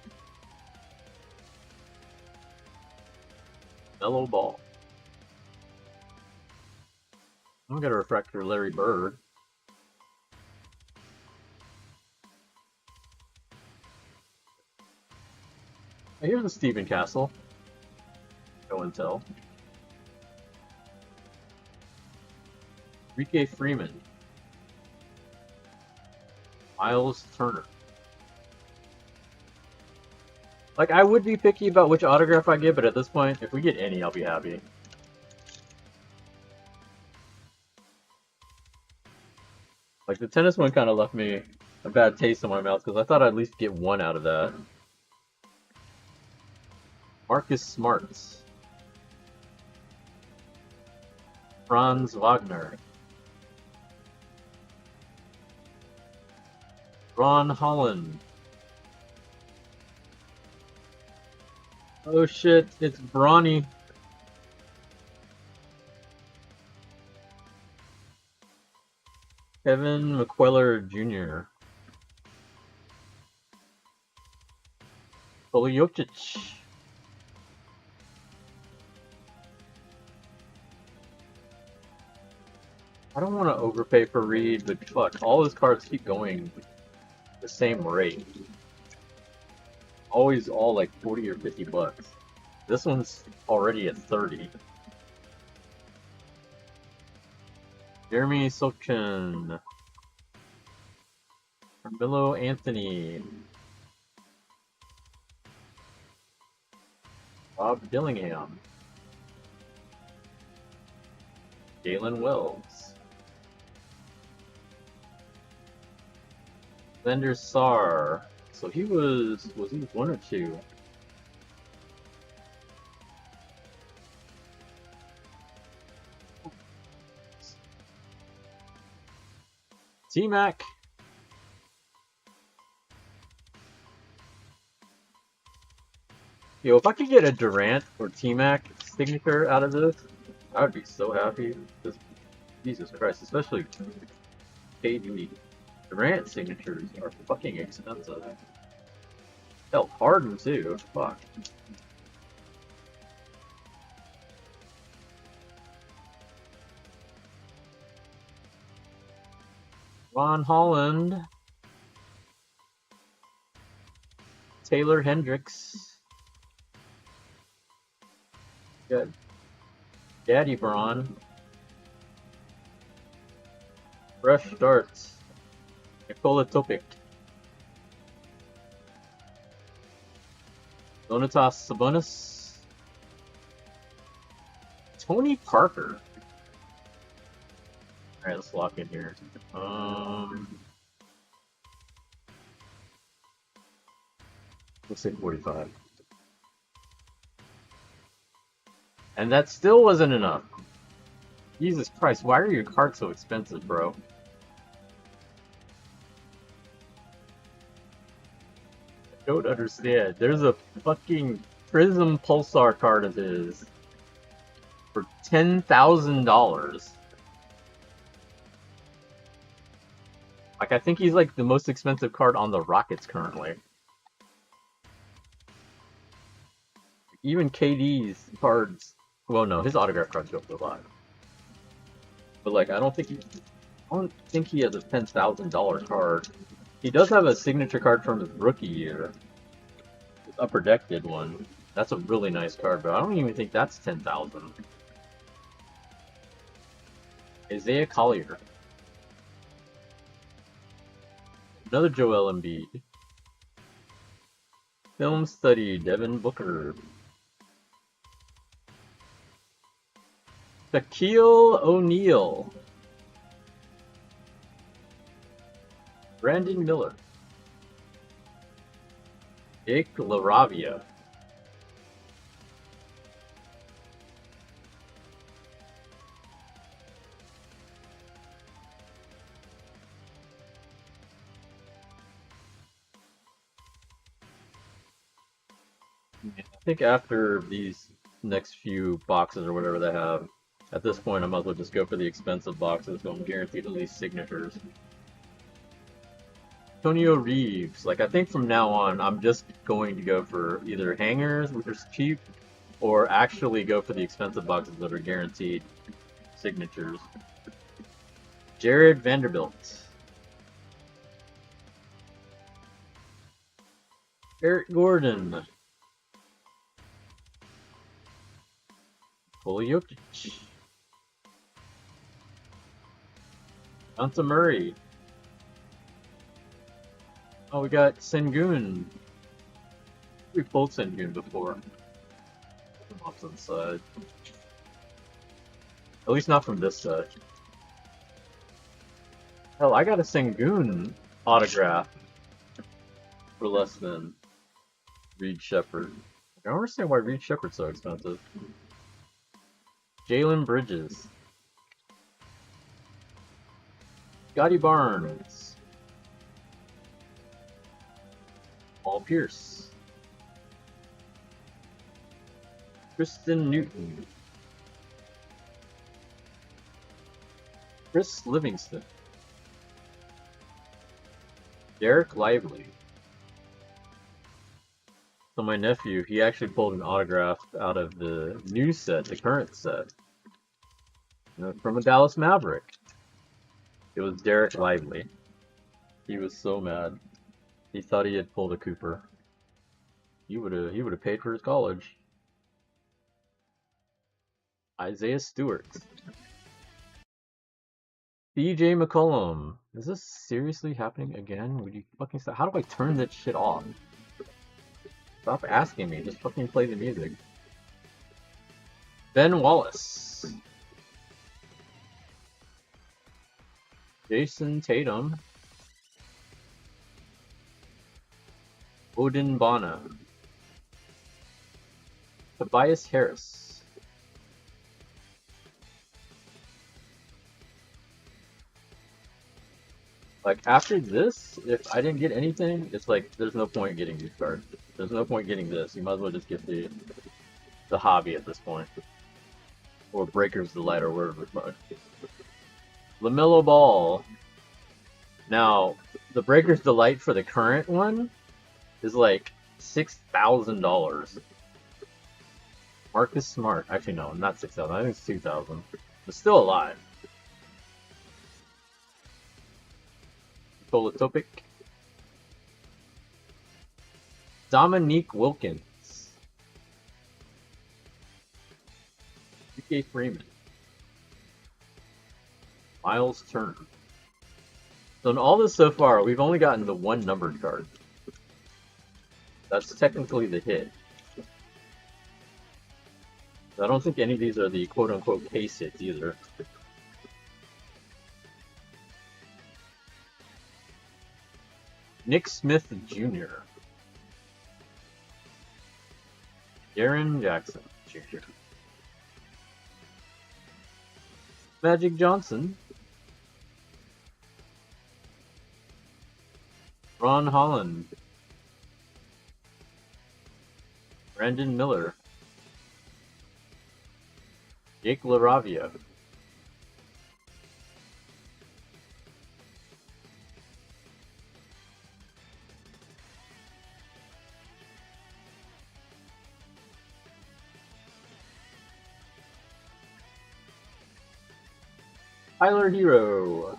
[SPEAKER 1] Mellow Ball. I'm gonna refractor Larry Bird. Here's the Stephen Castle. Go and tell. Enrique Freeman. Miles Turner. Like, I would be picky about which autograph I get, but at this point, if we get any, I'll be happy. Like, the tennis one kind of left me a bad taste in my mouth, because I thought I'd at least get one out of that. Marcus Smarts. Franz Wagner. Ron Holland. Oh shit, it's Brawny. Kevin McQuellar Jr. Poljokic. I don't want to overpay for Reed, but fuck, all his cards keep going the same rate. Always all like 40 or 50 bucks. This one's already at 30. Jeremy Sochin. Carmelo Anthony. Bob Dillingham. Galen Wells. Vander Sar. So he was he 1 or 2? T-Mac. Yo, if I could get a Durant or T-Mac signature out of this, I would be so happy. Because, Jesus Christ, especially KD. Durant signatures are fucking expensive. Hell, Harden too. Fuck. Ron Holland. Taylor Hendricks. Good. Daddy Braun. Fresh starts. Nikola Topic. Donatas Sabonis. Tony Parker. Alright, let's lock in here. Let's say 45. And that still wasn't enough. Jesus Christ, why are your cards so expensive, bro? I don't understand. There's a fucking Prism Pulsar card of his for $10,000. Like, I think he's like the most expensive card on the Rockets currently. Even KD's cards, well, no, his autograph cards go for a lot. But like, I don't think he has a $10,000 card. He does have a signature card from his rookie year. His Upper Deck did one. That's a really nice card, but I don't even think that's 10,000. Isaiah Collier. Another Joel Embiid. Film study, Devin Booker. Shaquille O'Neal. Brandon Miller. Jake LaRavia. I think after these next few boxes or whatever they have, at this point I might as well just go for the expensive boxes so I'm guaranteed at least signatures. Antonio Reeves. Like, I think from now on I'm just going to go for either hangers, which are cheap, or actually go for the expensive boxes that are guaranteed signatures. Jared Vanderbilt. Eric Gordon. Nikola Jokic. Anta Murray. Oh, we got Sengun. We've pulled Sengun before. Off to the side. At least not from this set. Hell, I got a Sengun autograph for less than Reed Shepherd. I don't understand why Reed Shepherd's so expensive. Jalen Bridges. Scotty Barnes. Paul Pierce. Kristen Newton. Chris Livingston. Derek Lively. So my nephew, he actually pulled an autograph out of the new set, the current set, from a Dallas Maverick. It was Derek Lively. He was so mad. He thought he had pulled a Cooper. He would have paid for his college. Isaiah Stewart. BJ McCollum. Is this seriously happening again? Would you fucking stop? How do I turn that shit off? Stop asking me. Just fucking play the music. Ben Wallace. Jason Tatum. Odin Bana. Tobias Harris. Like, after this, if I didn't get anything, it's like, there's no point getting these cards. There's no point getting this. You might as well just get the hobby at this point. Or Breakers Delight, or wherever it's from. LaMelo Ball. Now, the Breakers Delight for the current one is like $6,000. Marcus Smart. Actually, no, not 6,000. I think it's 2,000. But still alive. Topic. Dominique Wilkins. UK Freeman. Miles Turner. So in all this so far, we've only gotten the one numbered card. That's technically the hit. I don't think any of these are the quote-unquote case hits either. Nick Smith Jr. Jaren Jackson Jr. Magic Johnson. Ron Holland. Brandon Miller. Jake LaRavia. Tyler Hero.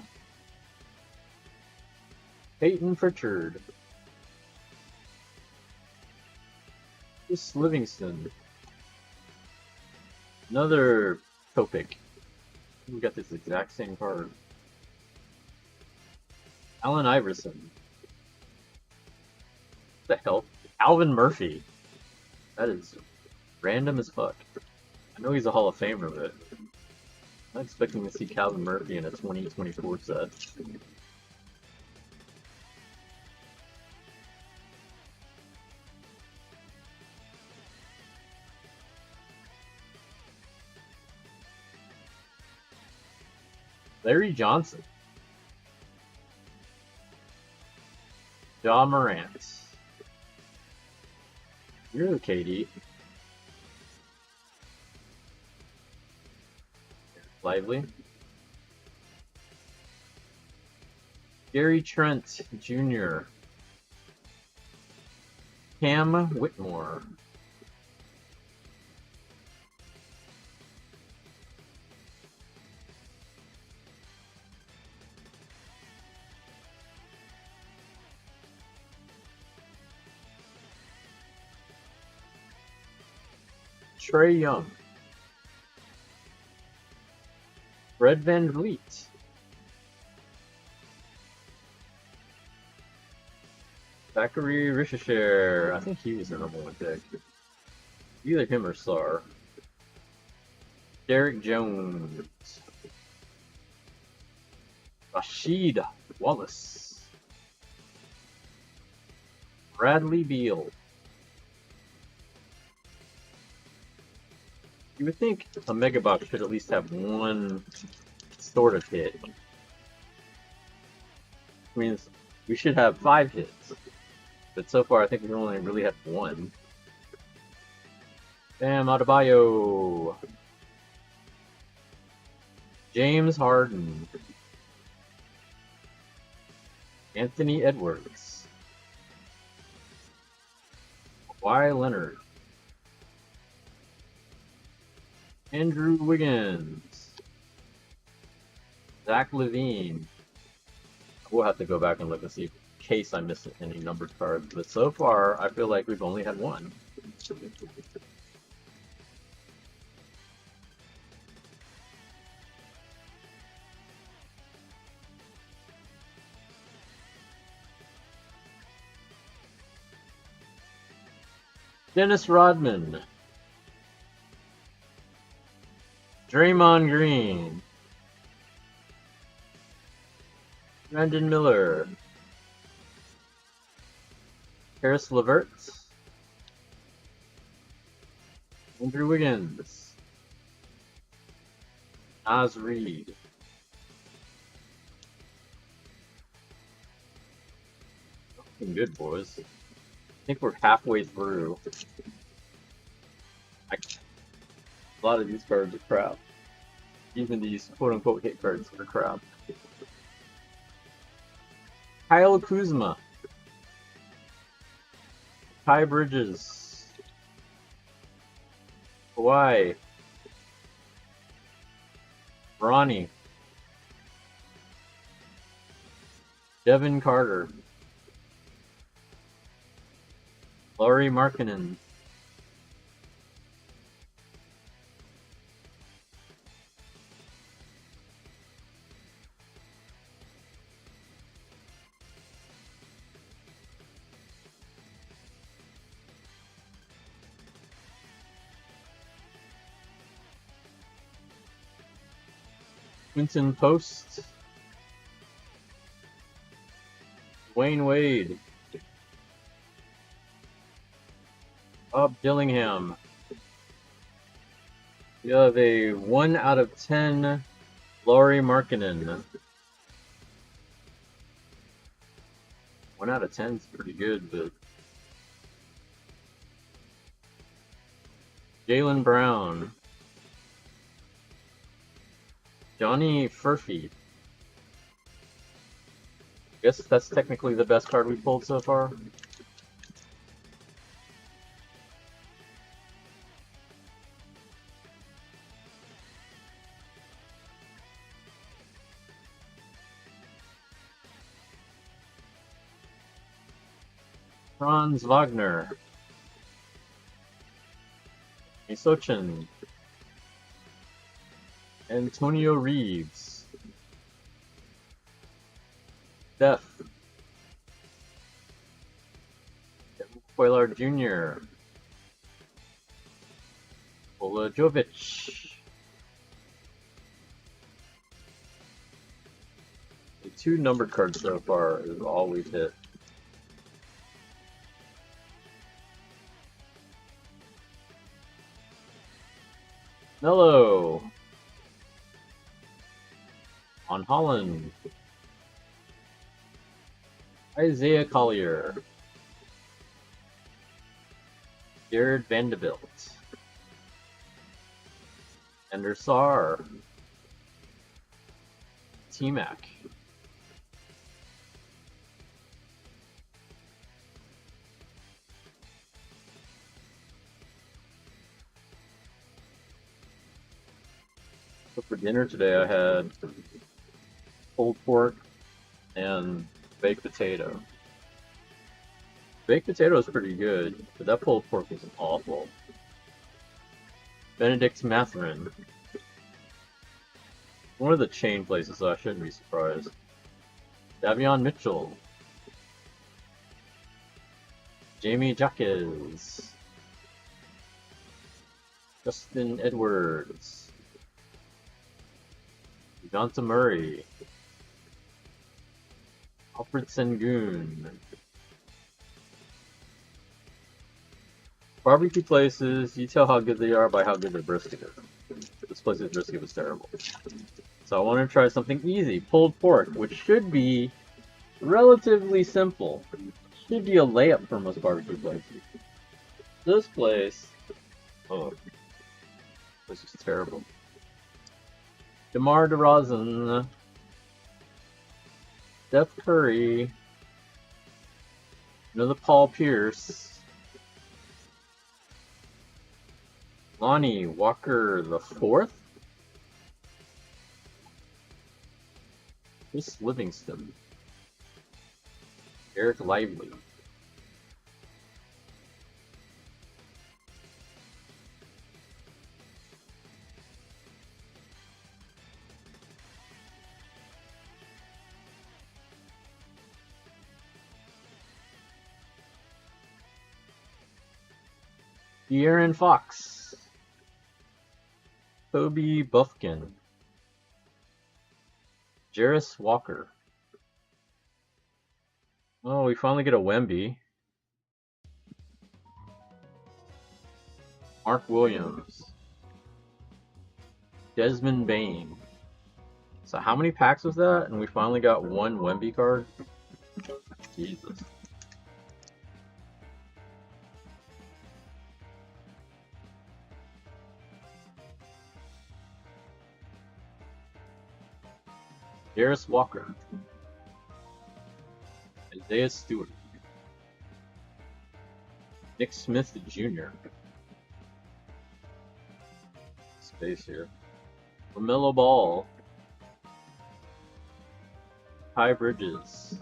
[SPEAKER 1] Peyton Pritchard. Chris Livingston. Another Topic. We got this exact same card. Allen Iverson. What the hell? Alvin Murphy. That is random as fuck. I know he's a Hall of Famer, but I'm not expecting to see Calvin Murphy in a 2024 set. Larry Johnson. Ja Morant. You're KD. Lively. Gary Trent Jr. Cam Whitmore. Trae Young. Fred VanVleet. Zachary Richeshare. I think he was the number 1 pick. Either him or Sar. Derek Jones. Rashid Wallace. Bradley Beal. You would think a Mega Box should at least have one sort of hit. I mean, we should have 5 hits. But so far, I think we've only really had 1. Bam Adebayo. James Harden. Anthony Edwards. Kawhi Leonard. Andrew Wiggins. Zach LaVine. We'll have to go back and look and see in case I missed any numbered cards. But so far, I feel like we've only had 1. Dennis Rodman. Draymond Green. Brandon Miller. Karis LeVert. Andrew Wiggins. Naz Reid. Looking good, boys. I think we're halfway through. A lot of these cards are crap. Even these quote-unquote hit cards are crap. Kyle Kuzma. Kai Bridges. Kawhi. Ronnie. Devin Carter. Laurie Markkinen. Quinton Post. Dwayne Wade. Bob Dillingham. You have a 1 out of 10 Laurie Markkinen. 1 out of 10 is pretty good, but Jaylen Brown. Johnny Furphy. I guess that's technically the best card we pulled so far. Franz Wagner, Misochin, Antonio Reeves, Steph, Poillard Jr., Ola Jovic. The 2 numbered cards so far is all we've hit. Mello on Holland, Isaiah Collier, Jared Vanderbilt, Ender Sar, T-Mac, so for dinner today I had pulled pork and baked potato. Baked potato is pretty good, but that pulled pork was awful. Benedict Matherin. One of the chain places, so I shouldn't be surprised. Davion Mitchell. Jamie Jacques. Justin Edwards. Jonta Murray. Alfred Sengun. Barbecue places, you tell how good they are by how good their brisket is. This place's brisket was terrible. So I want to try something easy. Pulled pork, which should be relatively simple. Should be a layup for most barbecue places. This place, oh, this is terrible. DeMar DeRozan, Steph Curry, another Paul Pierce, Lonnie Walker the Fourth, Chris Livingston, Eric Lively, De'Aaron Fox, Kobe Buffkin, Jarris Walker. Oh, we finally get a Wemby. Mark Williams. Desmond Bain. So how many packs was that? And we finally got one Wemby card? Jesus. Jarris Walker. Isaiah Stewart. Nick Smith Jr. Space here. LaMelo Ball. Ty Bridges.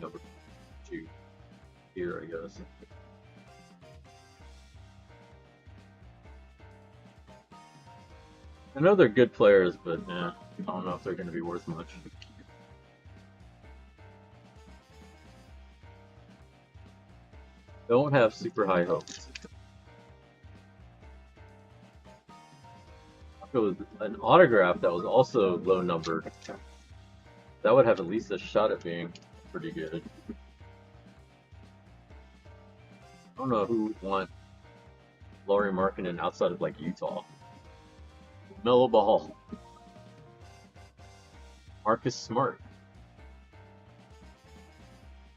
[SPEAKER 1] Number 2 here, I guess. I know they're good players, but I don't know if they're going to be worth much. Don't have super high hopes. If it was an autograph that was also low numbered, that would have at least a shot at being pretty good. I don't know who would want Lauri Markkanen outside of like Utah. Melo Ball. Marcus Smart.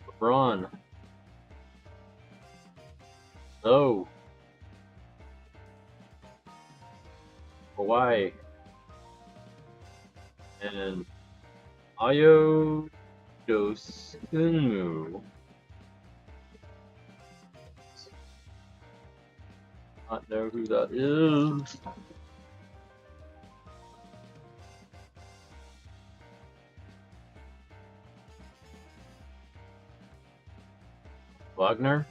[SPEAKER 1] LeBron. Oh. Hawaii. And Ayo Dosunmu. Not know who that is. Wagner,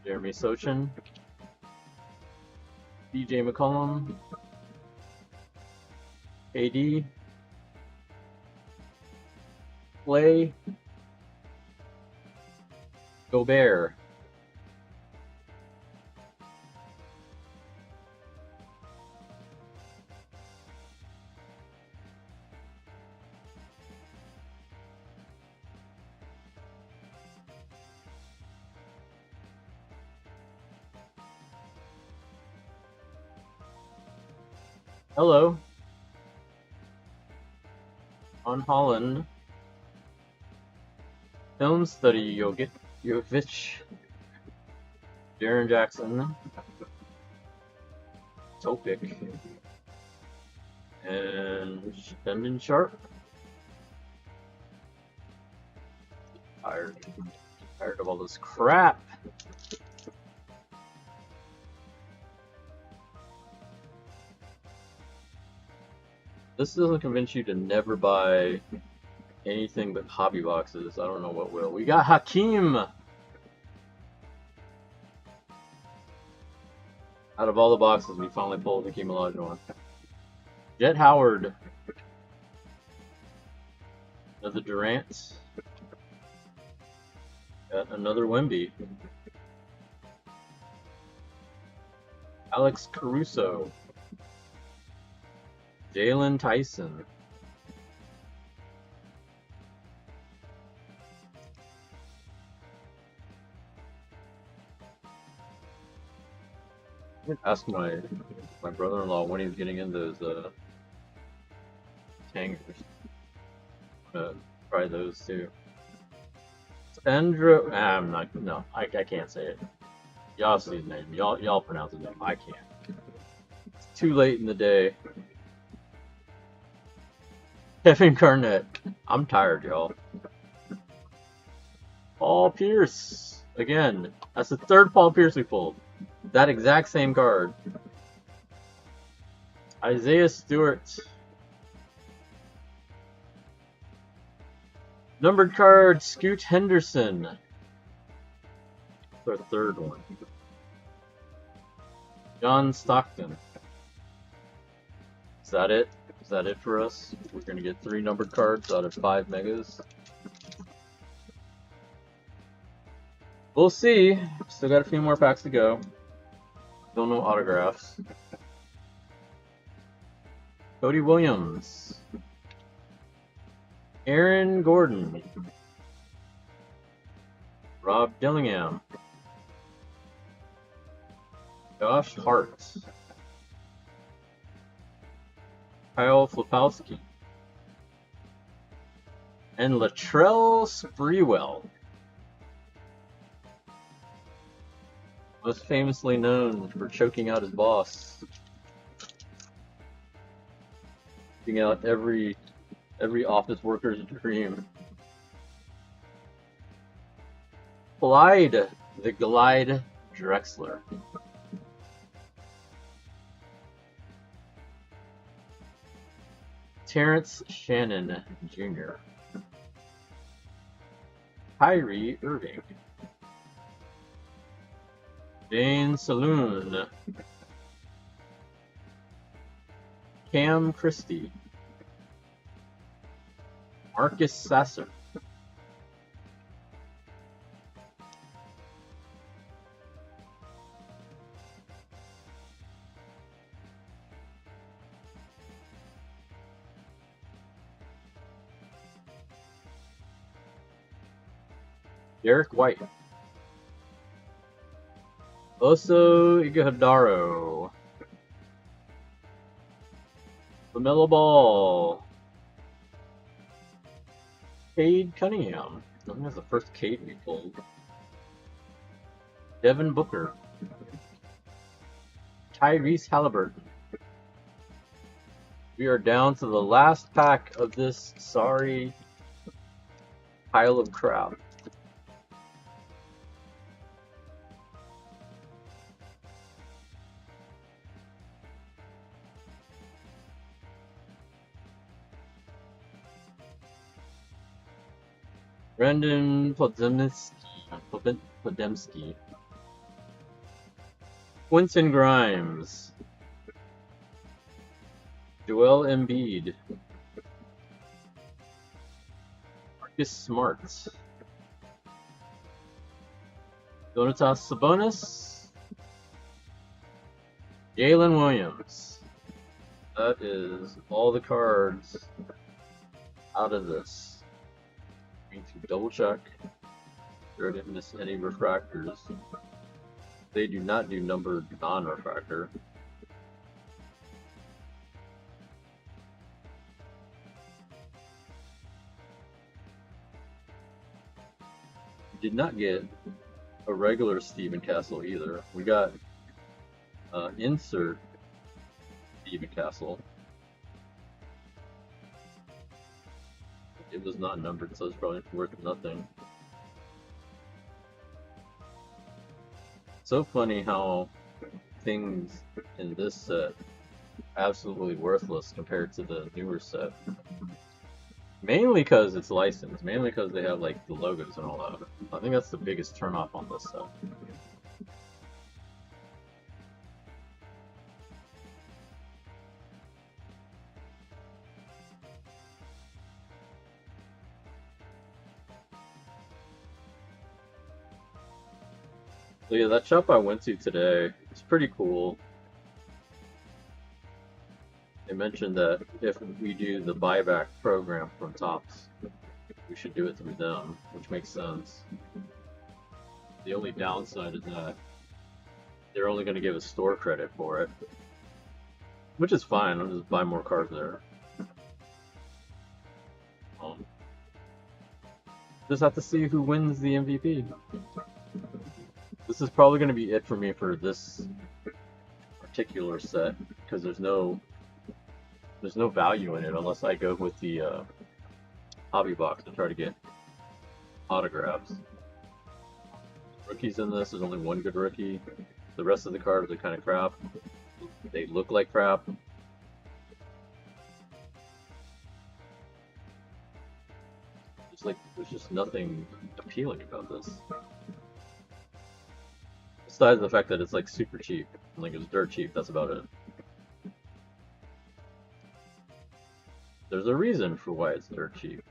[SPEAKER 1] Jeremy Sochin, DJ McCollum, AD, Clay, Gobert. Hello. On Holland. Film study Jovic. Darren Jackson. Topic. And Brendan Sharp. Tired of all this crap. This doesn't convince you to never buy anything but hobby boxes. I don't know what will. We got Hakeem! Out of all the boxes, we finally pulled Hakeem Olajuwon. Jet Howard. Another Durant. Got another Wemby. Alex Caruso. Jalen Tyson. I did ask my brother-in-law when he's getting in those hangers. I'm gonna try those too. Andrew, I'm not. No, I can't say it. Y'all see his name. Y'all pronounce his name. I can't. It's too late in the day. Kevin Garnett. I'm tired, y'all. Paul Pierce. Again, that's the third Paul Pierce we pulled. That exact same card. Isaiah Stewart. Numbered card, Scoot Henderson. Our third one. John Stockton. Is that it? Is that it for us? We're going to get 3 numbered cards out of 5 megas. We'll see. Still got a few more packs to go. Don't know autographs. Cody Williams. Aaron Gordon. Rob Dillingham. Josh Hart. Kyle Flipowski. And Latrell Sprewell. Most famously known for choking out his boss. Choking out every office worker's dream. Clyde the Glide Drexler. Terrence Shannon Jr. Kyrie Irving. Dane Saloon. Cam Christie. Marcus Sasser. Derek White. Oso Ighodaro. LaMelo Ball. Cade Cunningham. I think that's the first Cade we pulled. Devin Booker. Tyrese Halliburton. We are down to the last pack of this sorry pile of crap. Brandon Podemski. Quentin Grimes. Joel Embiid. Marcus Smart. Donatas Sabonis. Jalen Williams. That is all the cards out of this. I need to double check. Sure I didn't miss any refractors. They do not do numbered non-refractor. We did not get a regular Steven Castle either. We got insert Steven Castle. It was not numbered, so it's probably worth nothing. So funny how things in this set absolutely worthless compared to the newer set. Mainly because it's licensed, mainly because they have like the logos and all that. I think that's the biggest turnoff on this set. So yeah, that shop I went to today, it's pretty cool. They mentioned that if we do the buyback program from Topps, we should do it through them, which makes sense. The only downside is that they're only going to give us store credit for it, which is fine. I'll just buy more cards there. Just have to see who wins the MVP. This is probably going to be it for me for this particular set, because there's no value in it unless I go with the hobby box and try to get autographs. Rookies in this, there's only one good rookie. The rest of the cards are kind of crap. They look like crap. There's just nothing appealing about this. Besides the fact that it's like super cheap. Like it's dirt cheap, that's about it. There's a reason for why it's dirt cheap.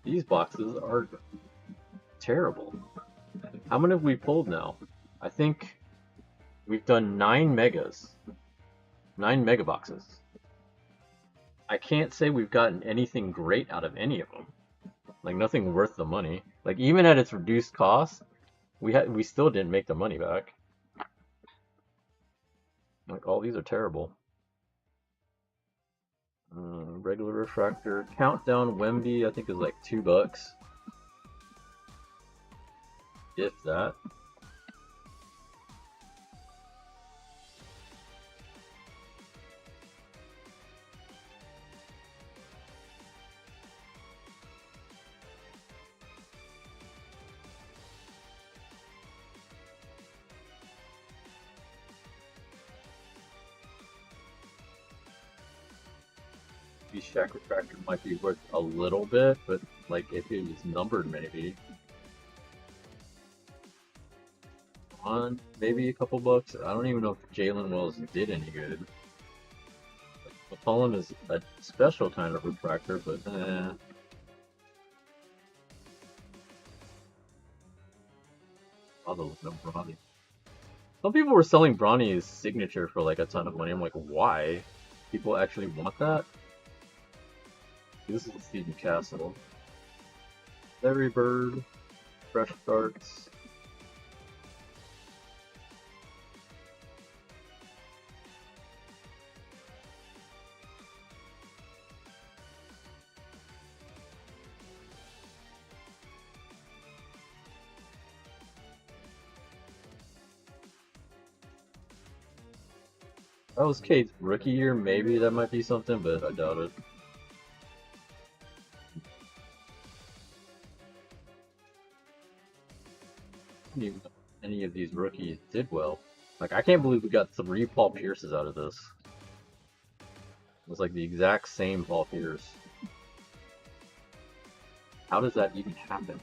[SPEAKER 1] These boxes are terrible. How many have we pulled now? I think we've done 9 megas. 9 mega boxes. I can't say we've gotten anything great out of any of them. Like nothing worth the money. Like even at its reduced cost, we still didn't make the money back. Like all these are terrible. Regular refractor. Countdown Wemby, I think is like $2. If that. Shack refractor might be worth a little bit, but like if it was numbered, maybe on maybe a couple bucks. I don't even know if Jalen Wells did any good. Like, McCollum is a special kind of refractor, but although no Bronny. Some people were selling Bronny's signature for like a ton of money. I'm like, why? People actually want that? This is Steven Castle. Larry Bird, Fresh Starts. That was Kate's rookie year, maybe that might be something, but I doubt it. Any of these rookies did well. Like, I can't believe we got 3 Paul Pierces out of this. It was like the exact same Paul Pierce. How does that even happen?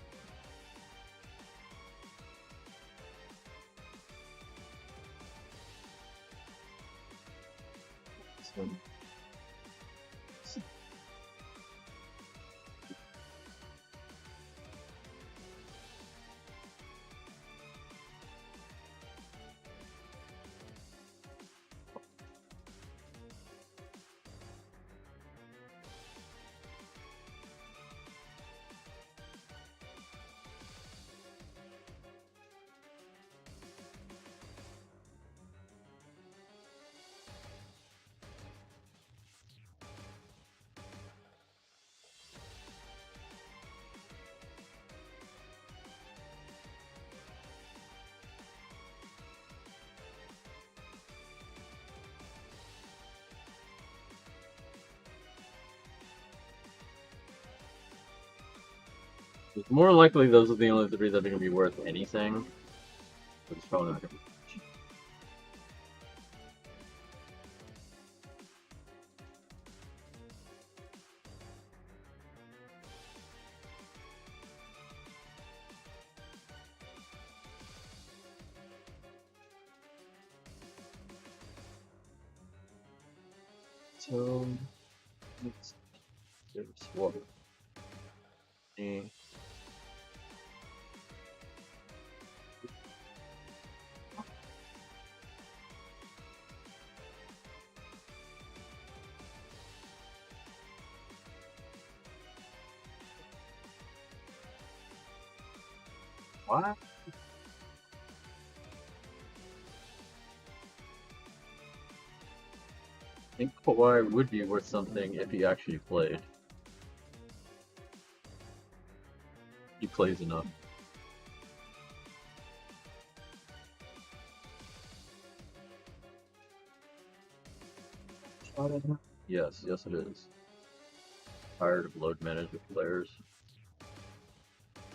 [SPEAKER 1] It's more likely those are the only three that are going to be worth anything. But it's probably not going to be. So, let's swap. What? I think Kawhi would be worth something if he actually played. He plays enough. Yes, yes it is. Tired of load management players.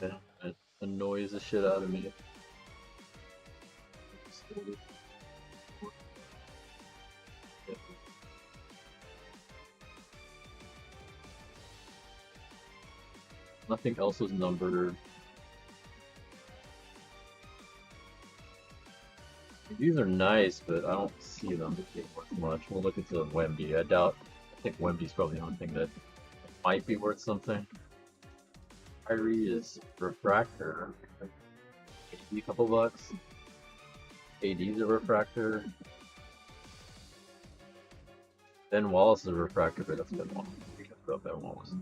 [SPEAKER 1] It annoys the shit out of me. Nothing else is numbered. These are nice, but I don't see them worth much. We'll look at the Wemby. I think Wemby's probably the only thing that might be worth something. Kyrie is refractor. A couple bucks. AD's a refractor. Ben Wallace is a refractor, but that's Ben Wallace. We can throw Ben Wallace.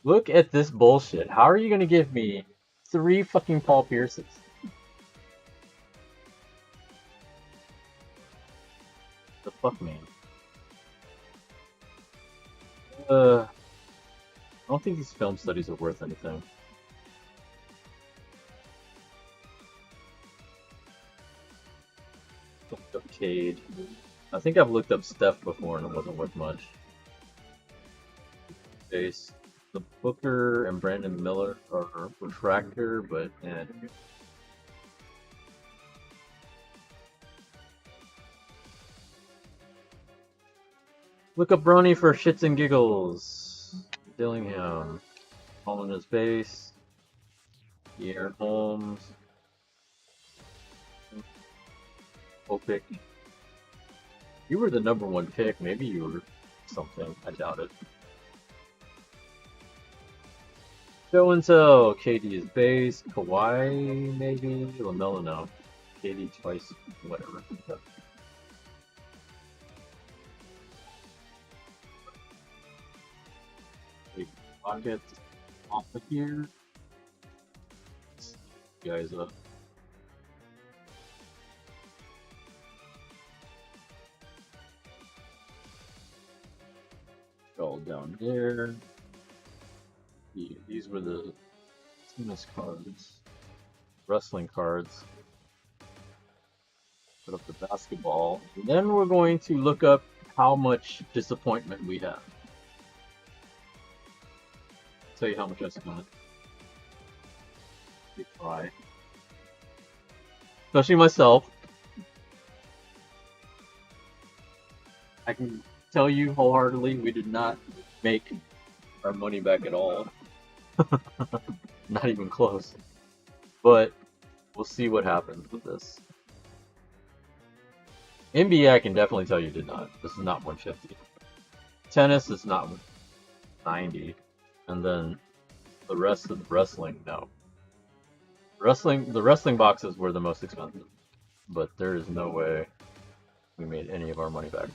[SPEAKER 1] Look at this bullshit. How are you gonna give me 3 fucking Paul Pierces? The fuck, man. I don't think these film studies are worth anything. Looked up Cade. I think I've looked up Steph before and it wasn't worth much. Base. The Booker and Brandon Miller are refractor, but look up Bronny for shits and giggles. Dillingham. Calling his base. Pierre Holmes. Pick. You were the #1 pick. Maybe you were something. I doubt it. Show and tell. KD is base. Kawhi, maybe. LaMelo, no. KD twice. Whatever. Pockets off of here. You guys up. All down there. These were the tennis cards, wrestling cards. Put up the basketball. And then we're going to look up how much disappointment we have. Tell you how much I spent. Big cry. Especially myself. I can tell you wholeheartedly we did not make our money back at all. Not even close. But we'll see what happens with this. NBA, I can definitely tell you did not. This is not 150. Tennis is not 90. And then the rest of the wrestling, no. The wrestling boxes were the most expensive. But there is no way we made any of our money back.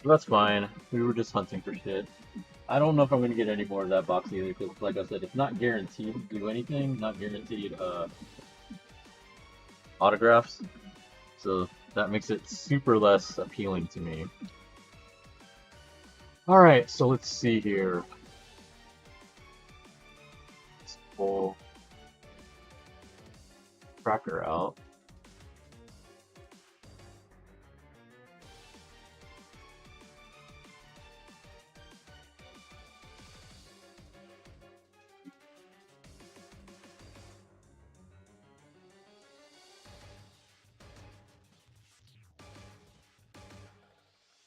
[SPEAKER 1] But that's fine. We were just hunting for shit. I don't know if I'm going to get any more of that box either, because like I said, it's not guaranteed to do anything, not guaranteed autographs. So that makes it super less appealing to me. Alright, so let's see here. Let's pull Tracker out.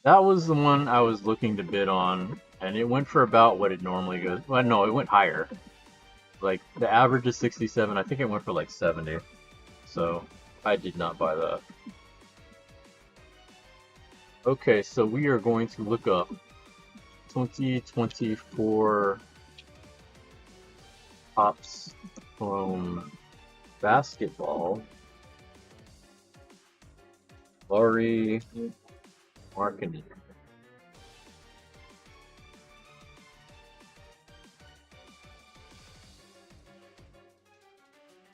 [SPEAKER 1] That was the one I was looking to bid on, and it went for about what it normally goes. Well, no, it went higher. Like, the average is 67. I think it went for like 70. So, I did not buy that. Okay, so we are going to look up 2024 Topps Chrome Basketball. Laurie Marketing.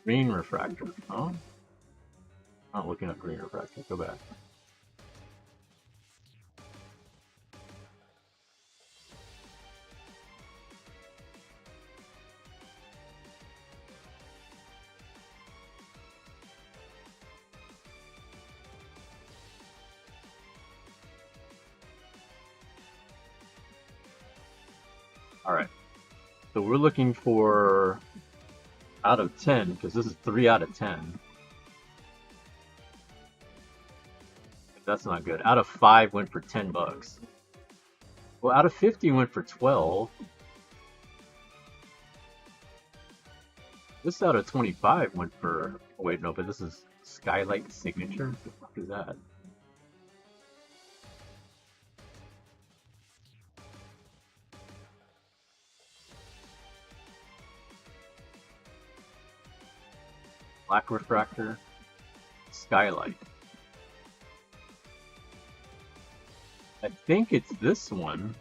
[SPEAKER 1] Green refractor. Huh? Not looking at green refractor. Go back. Alright. So we're looking for out of 10, because this is 3 out of 10. That's not good. Out of 5 went for 10 bucks. Well, out of 50 went for 12. This out of 25 went for... Oh, wait, no, but this is Skylight Signature? What the fuck is that? Black refractor, Skylight. I think it's this one,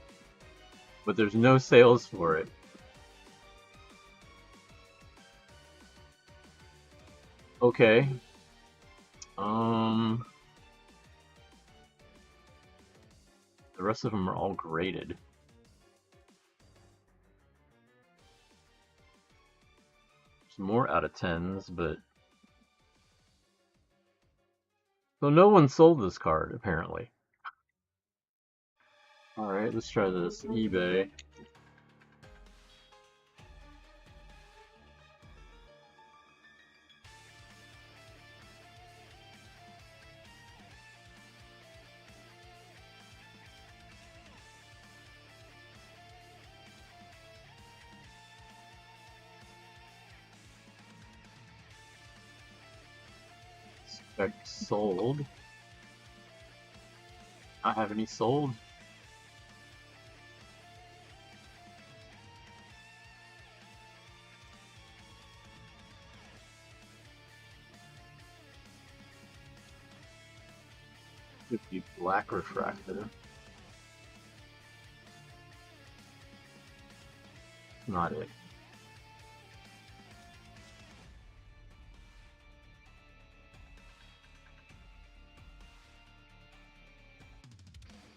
[SPEAKER 1] but there's no sales for it. Okay. The rest of them are all graded. There's more out of 10s, but... So no one sold this card, apparently. Alright, let's try this. eBay. Expect sold. Not have any sold. Could be black refractor. Not it.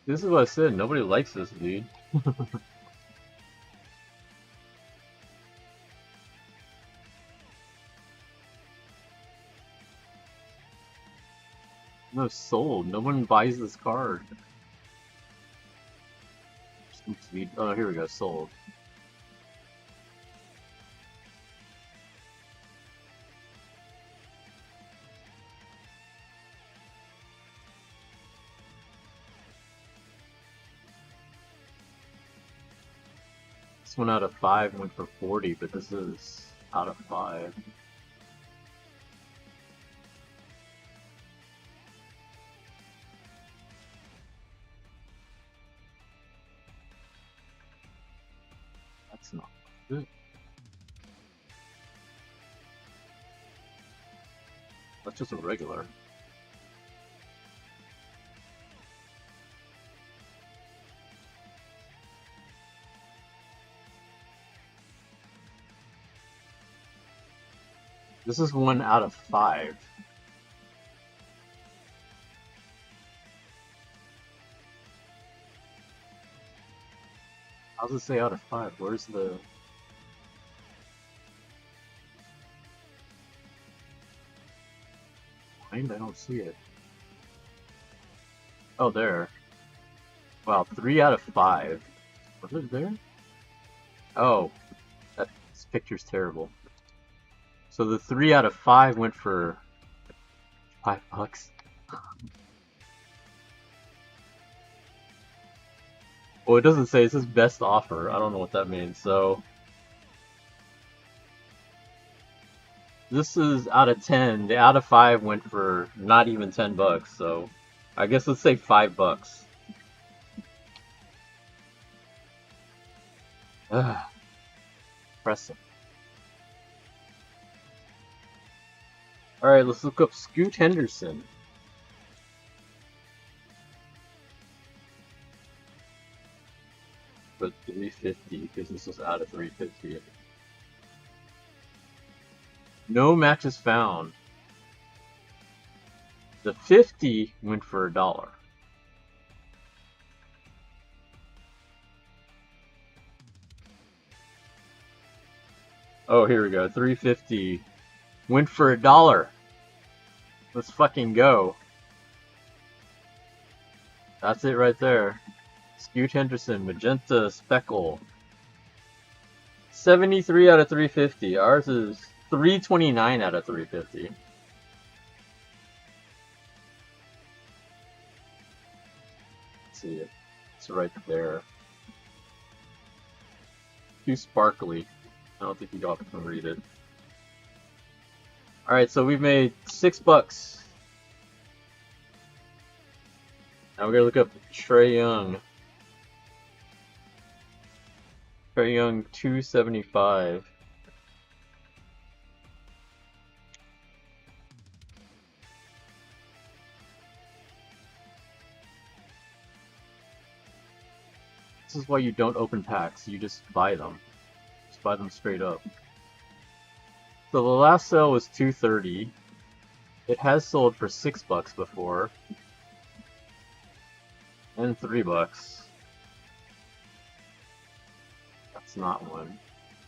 [SPEAKER 1] This is what I said, nobody likes this dude. No, sold. No one buys this card. Oh, here we go, sold. This one out of 5 went for 40, but this is out of 5. That's not good. That's just a regular. This is 1 out of 5. How does it say out of 5? Where's the... I don't see it. Oh, there. Wow, 3 out of 5. Was it there? Oh, that this picture's terrible. So the 3 out of 5 went for $5. Well, it doesn't say. It says best offer. I don't know what that means. So this is out of 10. The out of 5 went for not even $10. So I guess let's say $5. Press it. All right, let's look up Scoot Henderson. But 350 because this was out of 350. No matches found. The 50 went for $1. Oh, here we go. 350 went for $1. Let's fucking go. That's it right there. Scoot Henderson, Magenta Speckle. 73 out of 350. Ours is 329 out of 350. Let's see it. It's right there. Too sparkly. I don't think you all can read it. Alright, so we've made $6. Now we're gonna look up Trae Young. Trae Young 275. This is why you don't open packs, you just buy them. Just buy them straight up. So the last sale was $230. It has sold for $6 before. And $3. That's not one.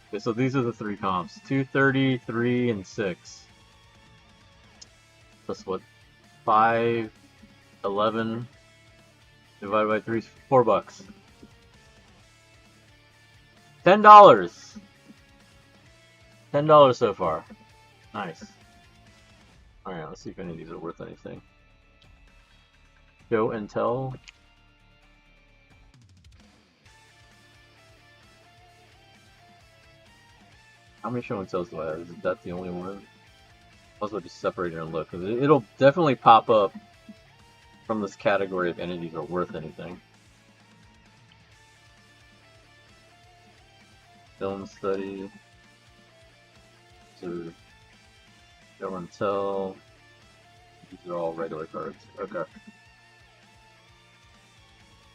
[SPEAKER 1] Okay, so these are the 3 comps. 230, 3, and 6. That's what? 5, 11 divided by 3 is $4. $10! $10 so far. Nice. Alright, let's see if any of these are worth anything. Show and tell. How many show and tells do I have? Is that the only one? Also, just separate it and look, because it'll definitely pop up from this category if any of these are worth anything. Film study. To show and tell. These are all regular cards. Okay.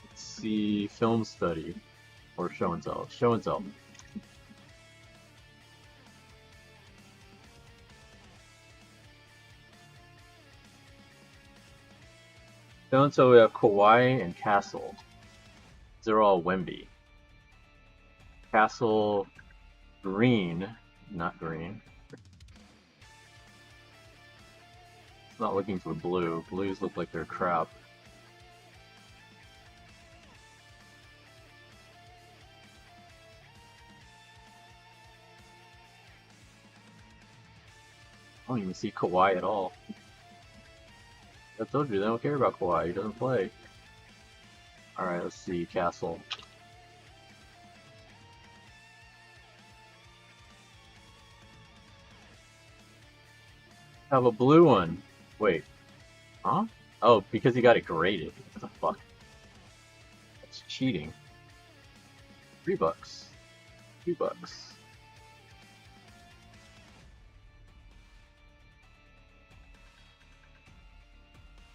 [SPEAKER 1] Let's see, film study or show and tell. Show and tell. Show and tell we have Kawhi and Castle. These are all Wemby. Castle green, not green. It's not looking for blue. Blues look like they're crap. I don't even see Kawhi at all. I told you, they don't care about Kawhi. He doesn't play. Alright, let's see. Castle. Have a blue one. Wait. Huh? Oh, because he got it graded. What the fuck? That's cheating. $3. $2.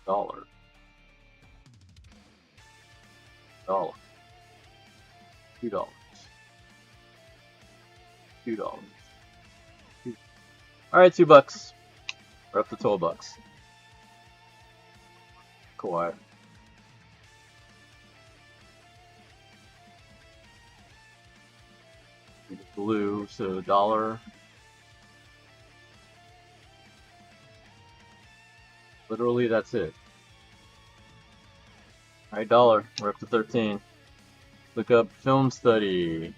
[SPEAKER 1] Dollar. $2. $2. Alright, $2. We're up to $12. Kawhi. Blue, so $1. Literally, that's it. Alright, $1. We're up to 13. Look up film study.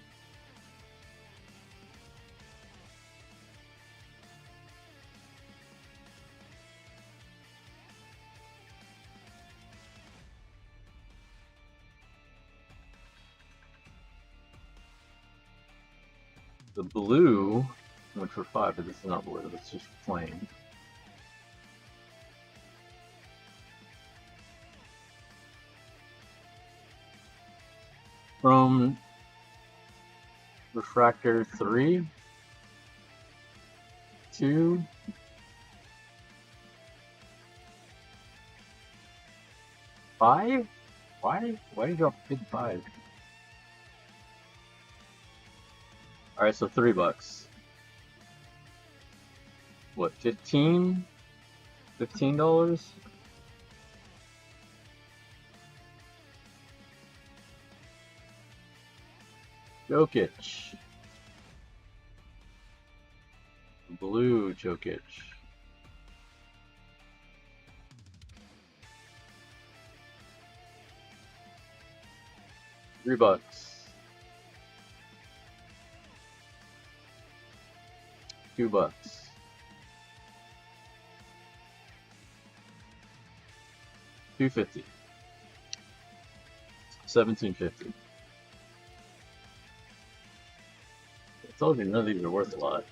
[SPEAKER 1] The blue went for 5, but this is not blue, it's just plain. Chrome refractor 3, 2, 5? Why did you drop big 5? Alright, so $3. What, 15? $15? Jokic. Blue Jokic. $3. $2. $2.50. $17.50. I told you none of these are worth a lot.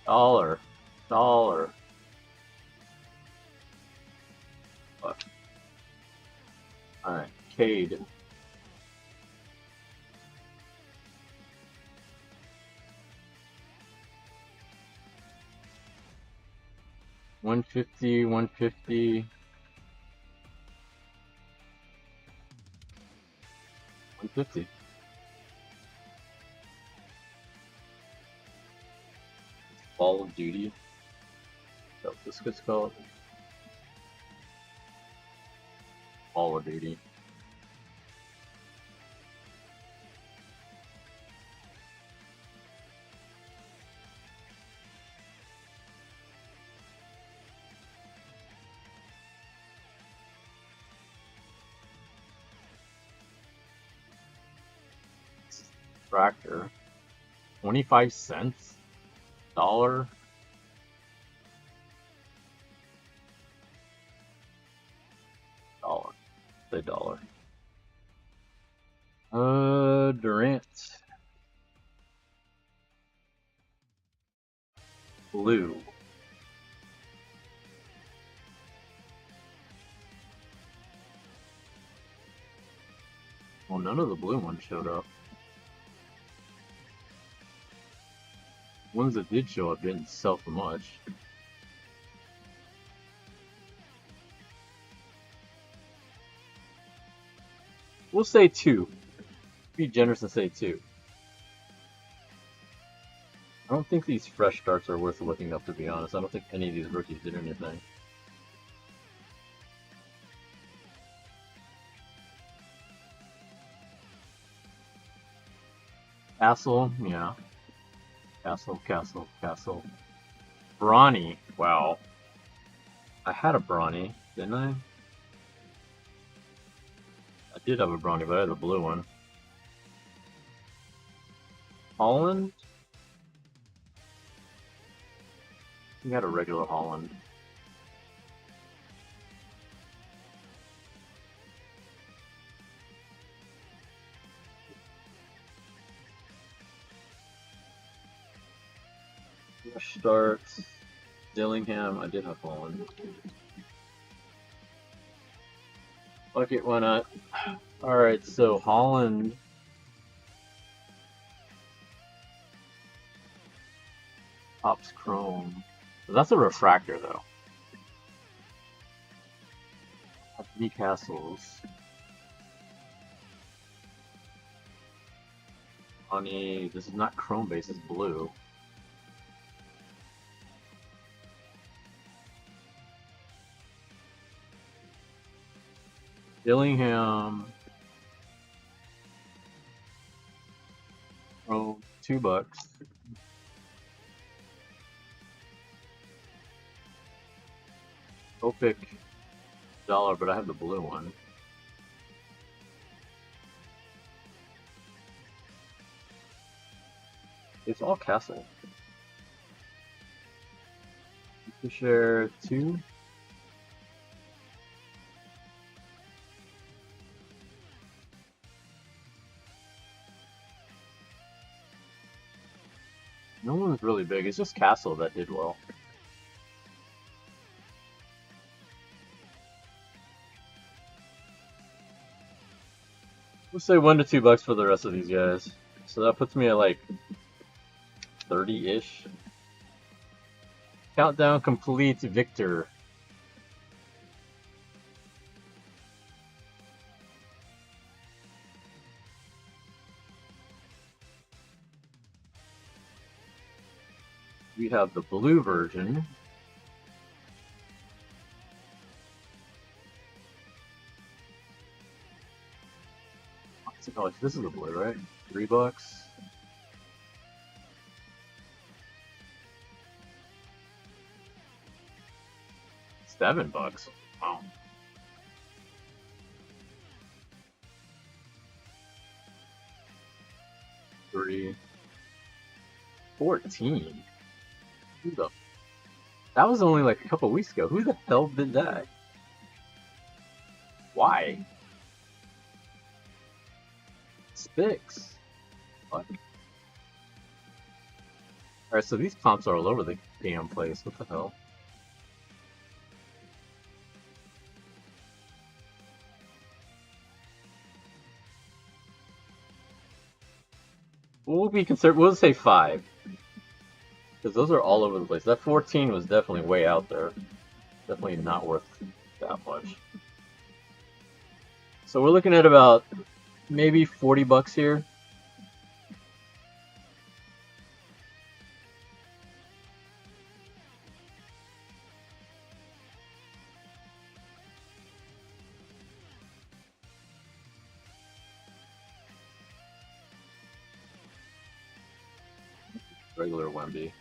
[SPEAKER 1] $1. Fuck. Alright, Cade. $150, $150. $150. Call of Duty. That's what this gets called. Call of Duty. Tractor. 25 cents? $1? Say $1. Durant. Blue. Well, none of the blue ones showed up. Ones that did show up didn't sell for much. We'll say 2. Be generous and say 2. I don't think these fresh starts are worth looking up, to be honest. I don't think any of these rookies did anything. Castle, yeah. Castle. Brawny, wow. I had a Brawny, didn't I? I did have a Brawny, but I had the blue one. Holland? We had a regular Holland. Starts. Dillingham, I did have Holland. Fuck it, why not? Alright, so Holland. Pops Chrome. That's a refractor, though. Mini Castles. Honey, this is not Chrome base, it's blue. Dillingham. Chrome, $2. Go pick $1, but I have the blue one. It's all castle. You share 2. No one's really big. It's just castle that did well. We'll say $1 to $2 for the rest of these guys. So that puts me at like 30-ish. Countdown complete, Victor. We have the blue version. Oh, this is the blue, right? $3. $7. Wow. $3. 14. Who the? That was only like a couple weeks ago. Who the hell did that? Why? Spix. What? Alright, so these comps are all over the damn place. What the hell? We'll be concerned. We'll say 5. Because those are all over the place. That 14 was definitely way out there. Definitely not worth that much. So we're looking at about maybe $40 here. Regular Wemby.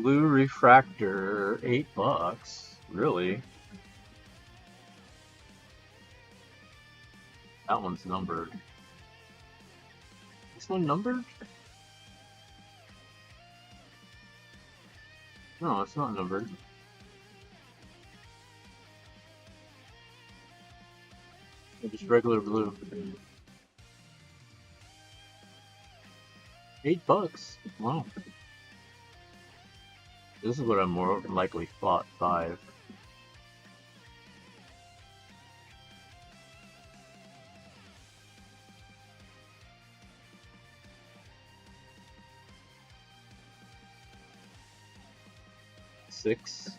[SPEAKER 1] Blue refractor, $8. Really? That one's numbered. This one numbered? No, it's not numbered. It's just regular blue. $8. Wow. This is what I more likely thought. 5. $6.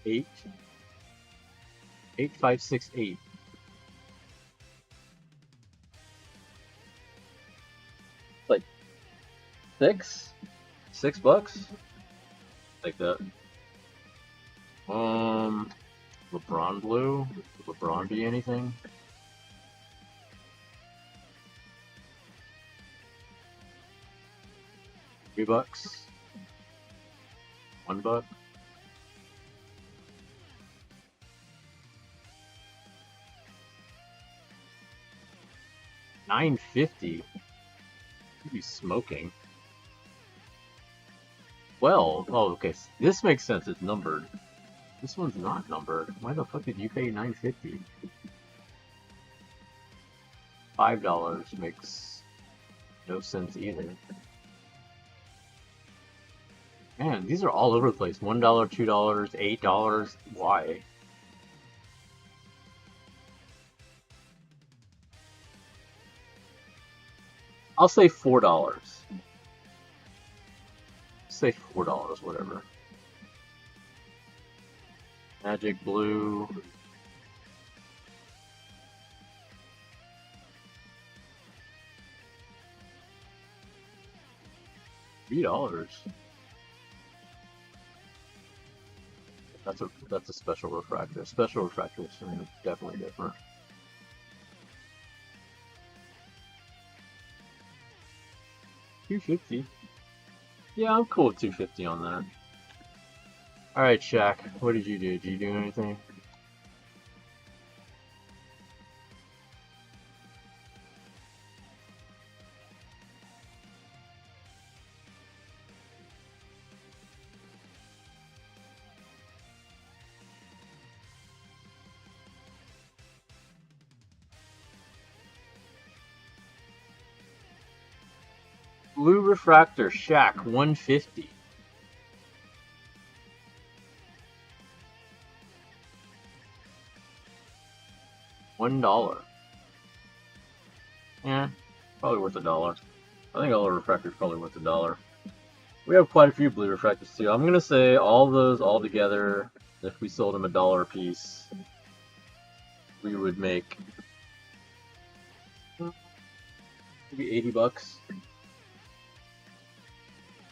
[SPEAKER 1] 8. 8, 5, 6, 8. Like $6? Like that. LeBron blue? Would LeBron be anything? $3? $1? $9.50. You'd be smoking. Well, oh, okay. This makes sense. It's numbered. This one's not numbered. Why the fuck did you pay $9.50? $5 makes no sense either. Man, these are all over the place. $1, $2, $8. Why? I'll say $4. Say $4, whatever. Magic blue. $3. That's a special refractor. Special refractor is definitely different. $2.50. Yeah, I'm cool with $2.50 on that. Alright, Shaq, what did you do? Did you do anything? Blue refractor, Shaq, $1.50. $1. Yeah, probably worth $1. I think all the refractors probably worth $1. We have quite a few blue refractors too. I'm gonna say all those all together, if we sold them $1 a piece, we would make maybe $80.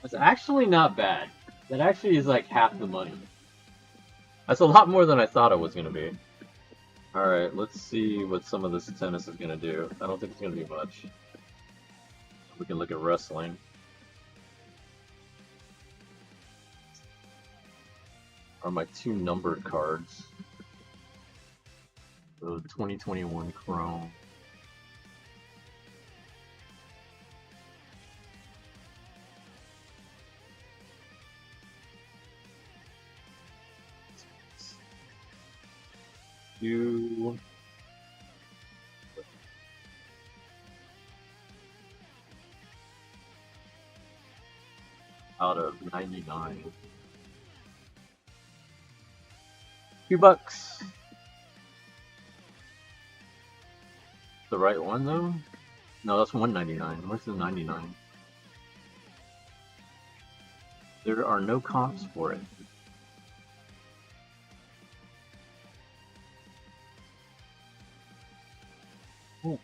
[SPEAKER 1] That's actually not bad. That actually is like half the money. That's a lot more than I thought it was gonna be. Alright, let's see what some of this tennis is gonna do. I don't think it's gonna be much. We can look at wrestling. Are my two numbered cards. The 2021 Chrome. You out of 99. $2. The right one though? No, that's $1.99. Where's the 99? There are no comps for it. Oh,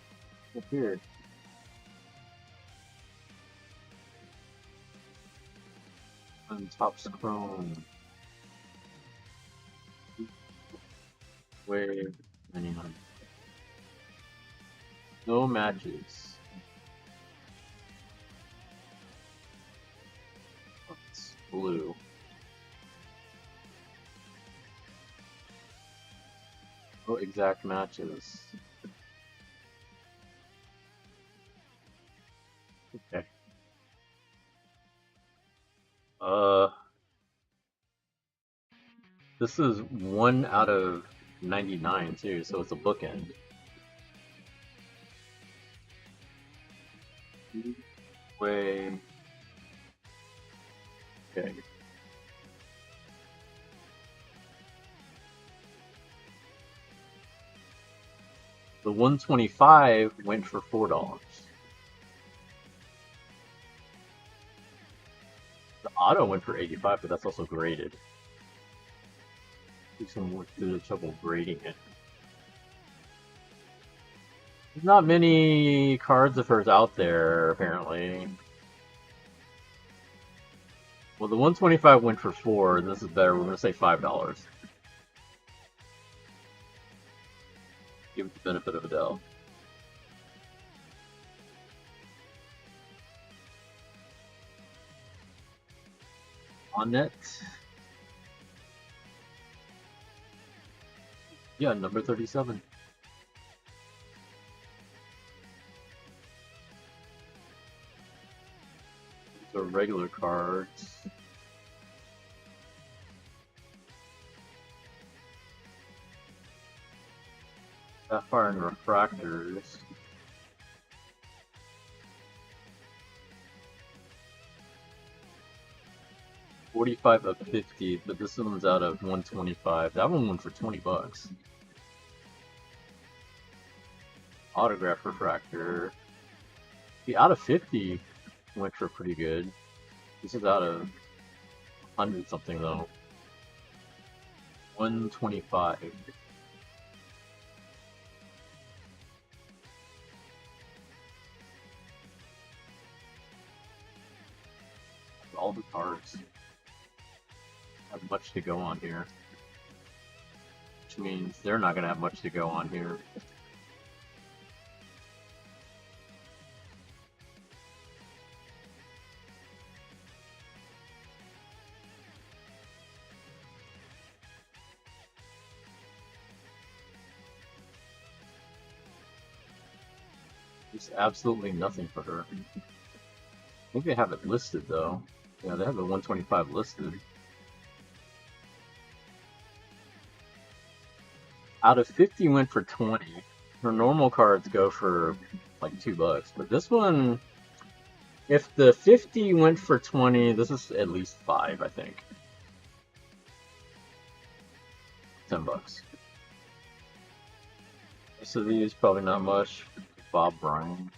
[SPEAKER 1] appeared. On Topps Chrome. Wave 99. No matches. Oh, it's blue. No exact matches. Okay. This is 1 out of 99 too, so it's a bookend. Way. Okay. The 125 went for $4. The auto went for 85, but that's also graded. He's gonna work through the trouble grading it. There's not many cards of hers out there, apparently. Well, the 125 went for $4. This is better. We're gonna say $5. Give it the benefit of a doubt. On net. Yeah, number 37. These are regular cards. Sapphire and refractors. 45 of 50, but this one's out of 125. That one went for 20 bucks. Autograph refractor. The out of 50 went for pretty good. This is out of 100 something though. 125. All the cards have much to go on here, which means they're not going to have much to go on here. There's absolutely nothing for her. I think they have it listed though. Yeah, they have the 125 listed. Out of 50 went for 20. Her normal cards go for like 2 bucks, but this one, if the 50 went for 20, this is at least 5, I think. 10 bucks. So these probably not much. Bob Bryan.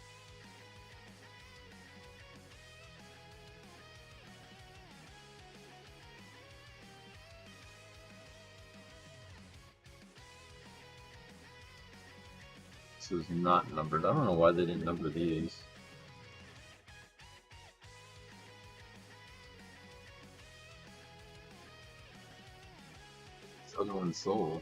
[SPEAKER 1] This is not numbered. I don't know why they didn't number these. This other one's sold.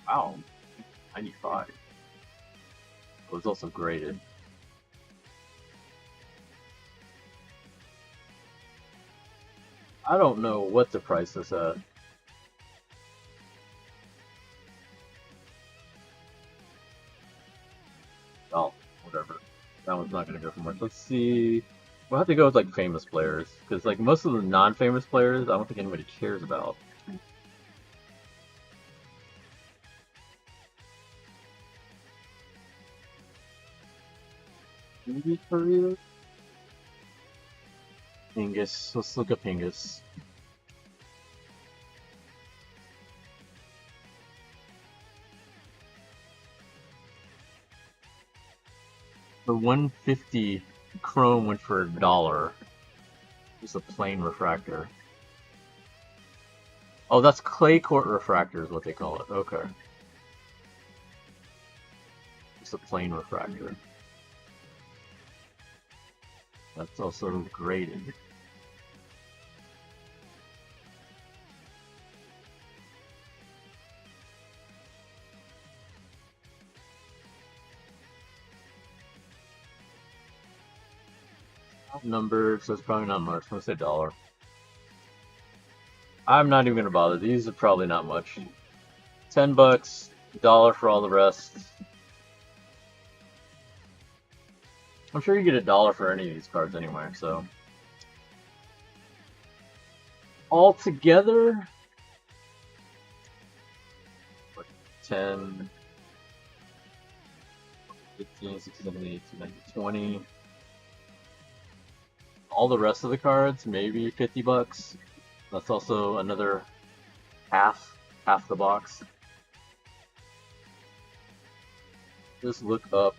[SPEAKER 1] Wow, 95. It was also graded. I don't know what the price is at. Oh, whatever. That one's not going to go for much. Let's see. We'll have to go with like famous players, because like most of the non-famous players, I don't think anybody cares about. Maybe Korea? Pingus. Let's look at Pingus. For 150, Chrome went for $1. Just a plain refractor. Oh, that's clay court refractor is what they call it. Okay. Just a plain refractor. That's also graded. Numbered, so it's probably not much. I'm gonna say $1. I'm not even gonna bother. These are probably not much. 10 bucks, $1 for all the rest. I'm sure you get $1 for any of these cards anyway, so. All together, 10, 15, 16, 17, 18, 19, 20. All the rest of the cards, maybe 50 bucks. That's also another half the box. Just look up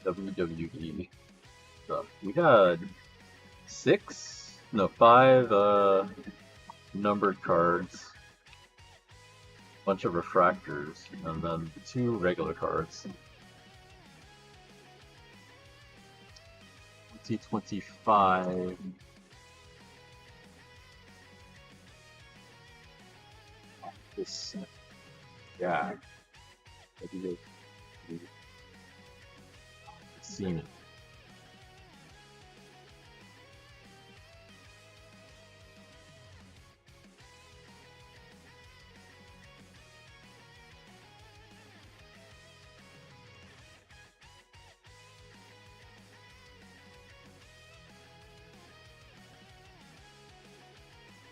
[SPEAKER 1] WWE stuff. We had 5 numbered cards, bunch of refractors, and then 2 regular cards. 2025. This, yeah. Cena.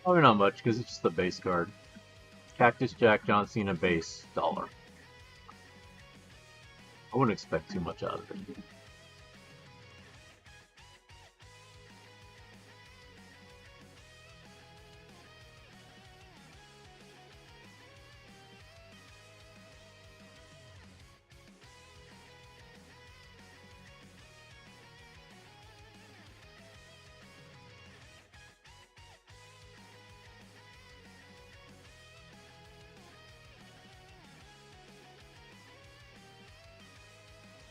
[SPEAKER 1] Probably not much because it's just the base card. Cactus Jack, John Cena base, $1. I wouldn't expect too much out of it.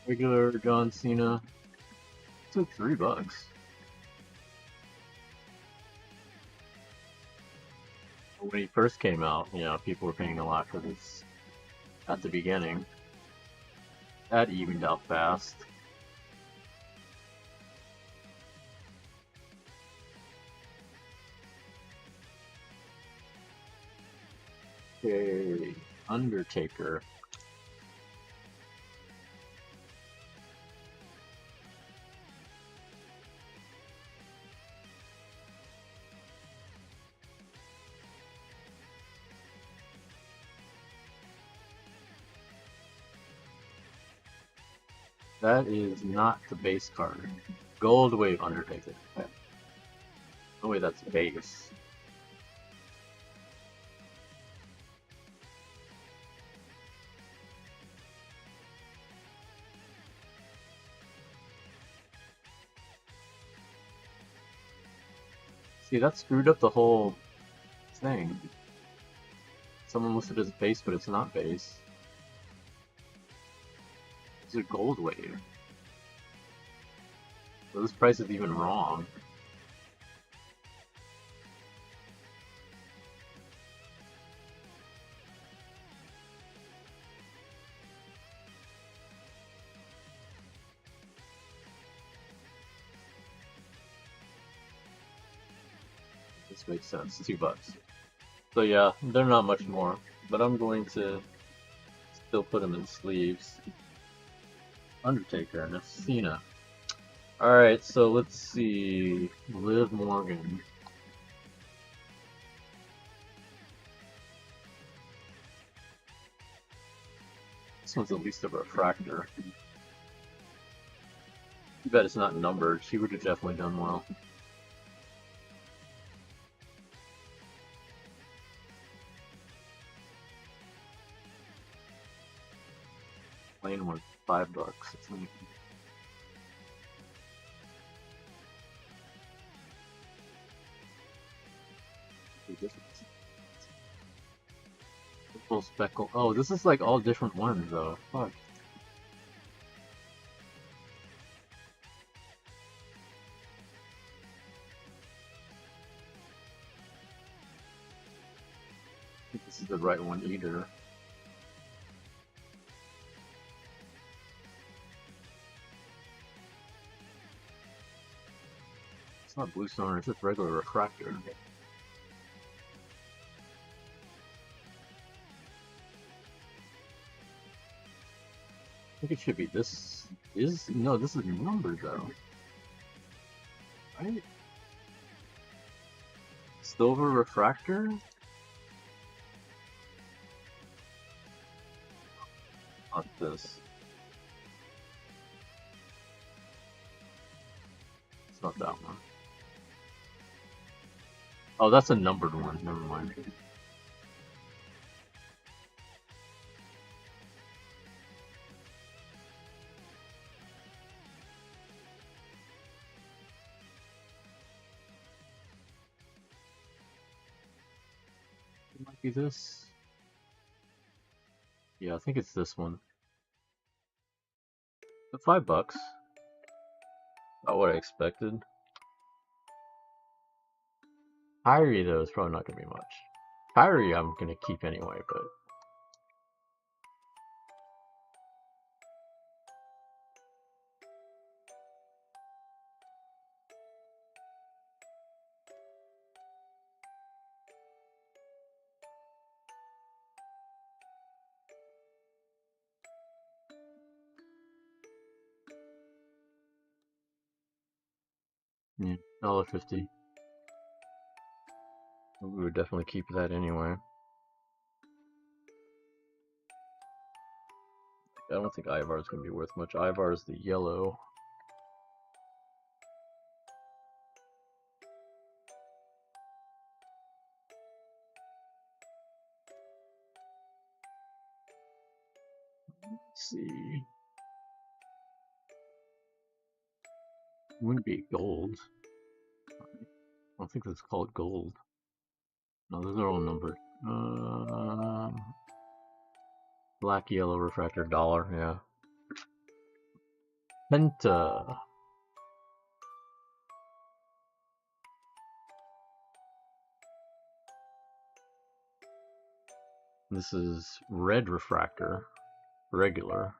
[SPEAKER 1] Regular John Cena took $3. When he first came out, you know, people were paying a lot for this at the beginning. That evened out fast. Okay, Undertaker. That is not the base card. Gold Wave Undertaker. Oh wait, that's base. See, that screwed up the whole thing. Someone listed as base, but it's not base. It's a gold wave. So this price is even wrong. This makes sense. $2. So yeah, they're not much more, but I'm going to still put them in sleeves. Undertaker and Cena. Alright, so let's see. Liv Morgan. This one's at least a refractor. Too bad it's not numbered. She would have definitely done well. Plain one, $5. It's like full speckle. Oh, this is like all different ones though. Fuck. I think this is the right one either. It's not blue stone, it's just regular refractor. I think it should be this. No, this is numbered though. Right? Silver refractor? Not this. It's not that one. Oh, that's a numbered one. Never mind. It might be this. Yeah, I think it's this one. The $5. Not what I expected. Kyrie though is probably not gonna be much. Kyrie I'm gonna keep anyway, but Yeah, $1.50. We would definitely keep that anyway. I don't think Ivar is going to be worth much. Ivar is the yellow. Let's see. It wouldn't be gold. I don't think that's called gold. No, those are all numbered. Black, yellow, refractor, dollar, yeah. Penta. This is red refractor, regular.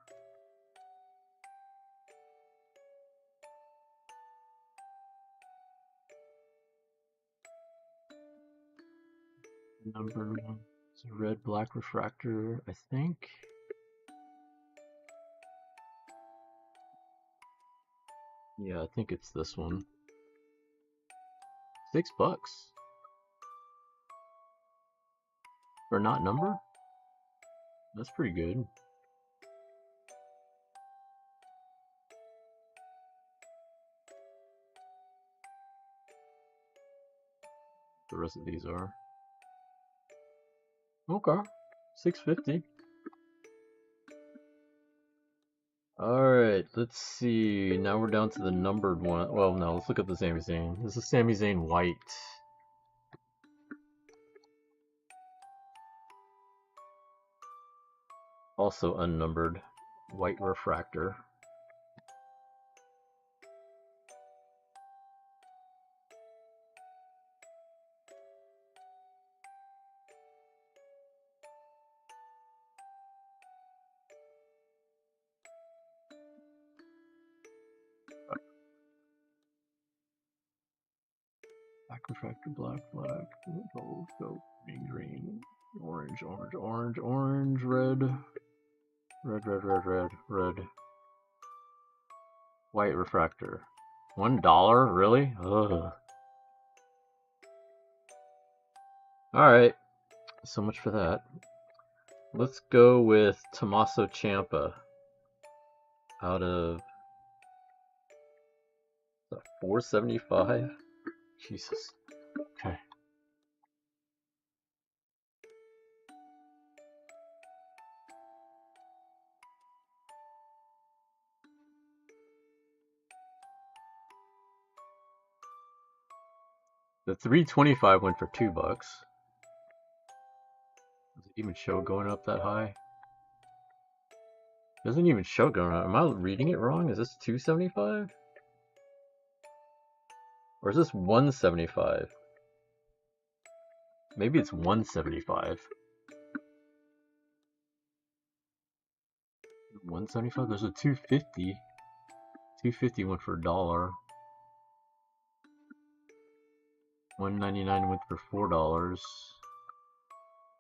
[SPEAKER 1] Number it's a red, black refractor, I think. Yeah, I think it's this one. $6 for not numbered. That's pretty good. The rest of these are okay. $6.50. All right, let's see. Now we're down to the numbered one. Well, no, let's look at the Sami Zayn. This is Sami Zayn white. Also unnumbered, white refractor. Black refractor, black, gold, gold, green, orange, red. Red. White refractor. $1? Really? Ugh. Alright, so much for that. Let's go with Tommaso Ciampa out of 475. Jesus. Okay. The 325 went for $2. Does it even show going up that high? Doesn't even show going up. Am I reading it wrong? Is this 275? Or is this 175? Maybe it's 175. 175? There's a 250. 250 went for $1. 199 went for $4.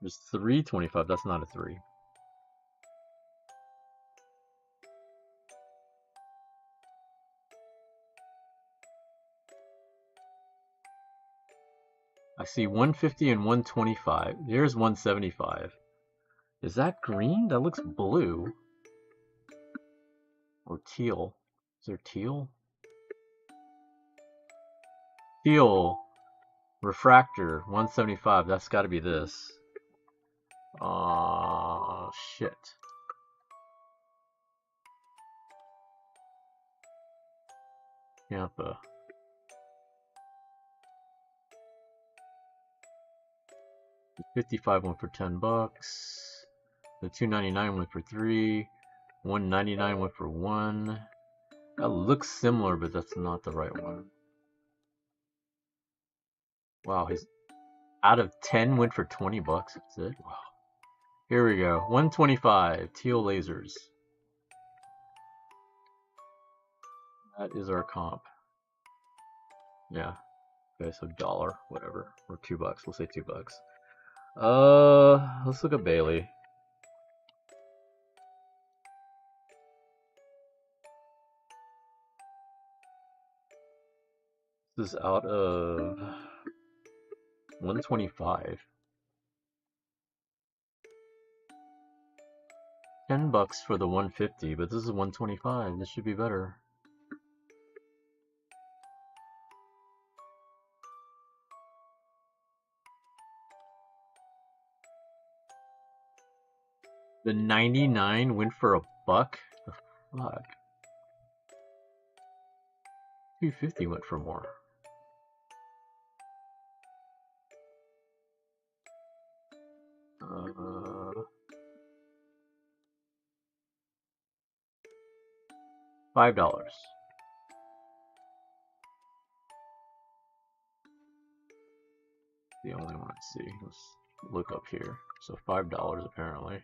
[SPEAKER 1] There's 325. That's not a 3. I see 150 and 125. Here's 175. Is that green? That looks blue. Or teal. Is there teal? Teal. Refractor. 175. That's got to be this. Shit. Tampa. The 55 went for $10. The 299 went for 3. 199 went for 1. That looks similar, but that's not the right one. Wow, his out of 10 went for $20. That's it. Wow. Here we go. 125 teal lasers. That is our comp. Yeah. Okay, so $1, whatever, or $2. We'll say $2. Let's look at Bailey. This is out of 125. $10 for the 150, but this is 125. This should be better. The 99 went for $1? The fuck? 250 went for more. $5. The only one I see. Let's look up here. So $5 apparently.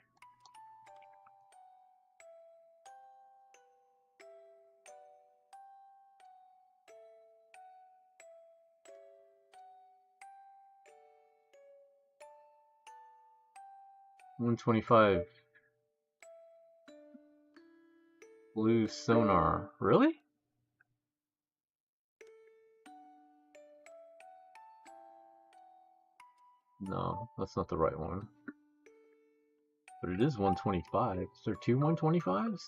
[SPEAKER 1] $125. Blue sonar. Really? No, that's not the right one. But it is 125. Is there two 125s?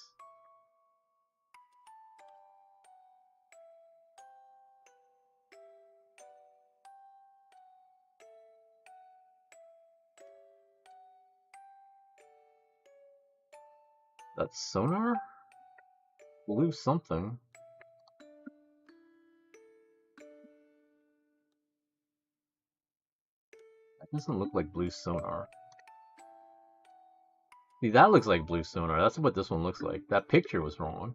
[SPEAKER 1] That's sonar? Blue something. That doesn't look like blue sonar. See, that looks like blue sonar. That's what this one looks like. That picture was wrong.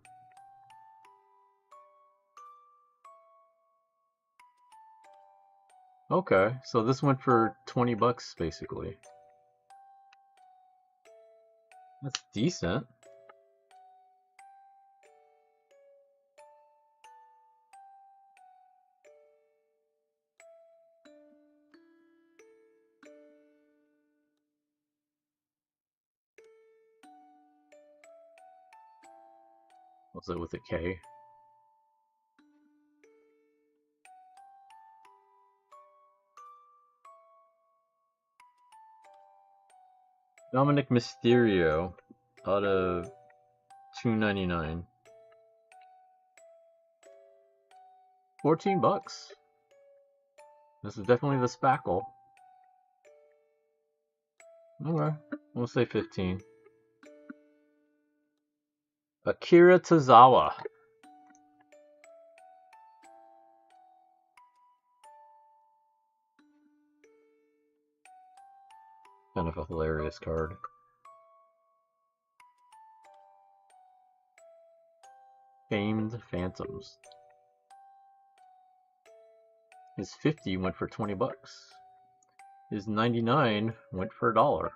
[SPEAKER 1] Okay, so this went for $20 basically. That's decent. What's it with a K? Dominic Mysterio out of 299. $14. This is definitely the spackle. Okay, we'll say 15. Akira Tozawa. Kind of a hilarious card. Famed Phantoms. His 50 went for $20. His 99 went for $1.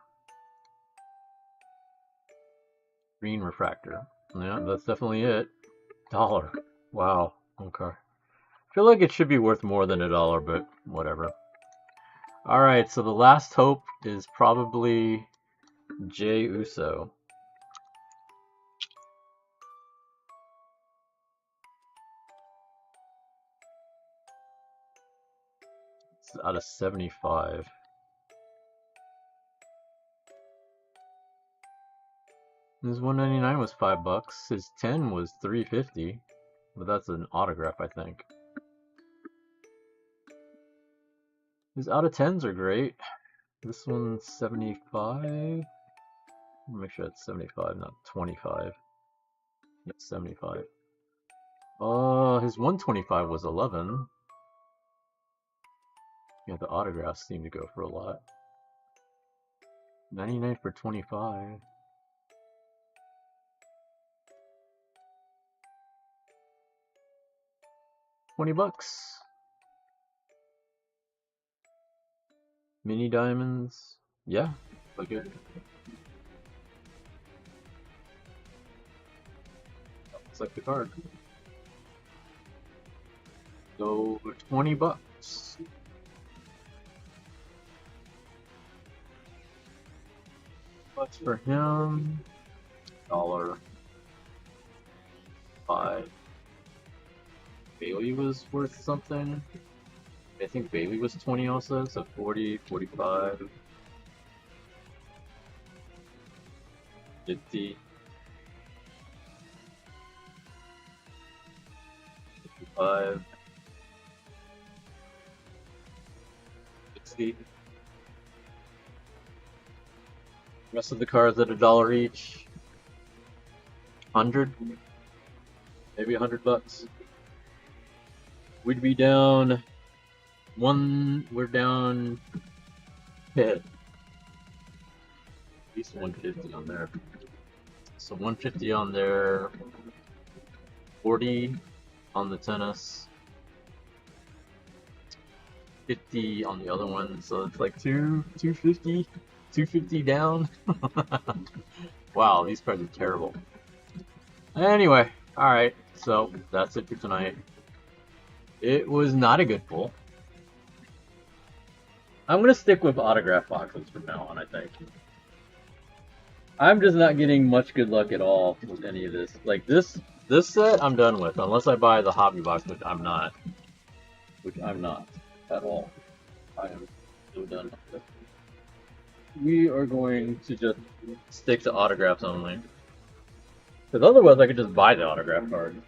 [SPEAKER 1] Green refractor. Yeah, that's definitely it. $1. Wow. Okay. I feel like it should be worth more than $1, but whatever. Alright, so the last hope is probably Jey Uso. It's out of 75. His 199 was $5. His 10 was $350. But that's an autograph, I think. His out of 10s are great. This one's 75. Make sure it's 75, not 25. It's 75. His 125 was 11. Yeah, the autographs seem to go for a lot. 99 for 25. $20. Mini diamonds. Yeah, look good. Looks like the card. So $20. Bucks for him. $1. $5. Bailey was worth something. I think Bailey was 20 also, so 40, 45, 50, 55, 60. Rest of the cards at $1 each. 100, maybe $100. We'd be down we're down at least 150 on there. So 150 on there, 40 on the tennis, 50 on the other one, so it's like 250 down. Wow, these cards are terrible. Anyway, alright, so that's it for tonight. It was not a good pull. I'm gonna stick with autograph boxes from now on, I think. I'm just not getting much good luck at all with any of this. Like this set I'm done with, unless I buy the hobby box, which I'm not. Which I'm not at all. I am so done with it. We are going to just stick to autographs only. Because otherwise I could just buy the autograph card.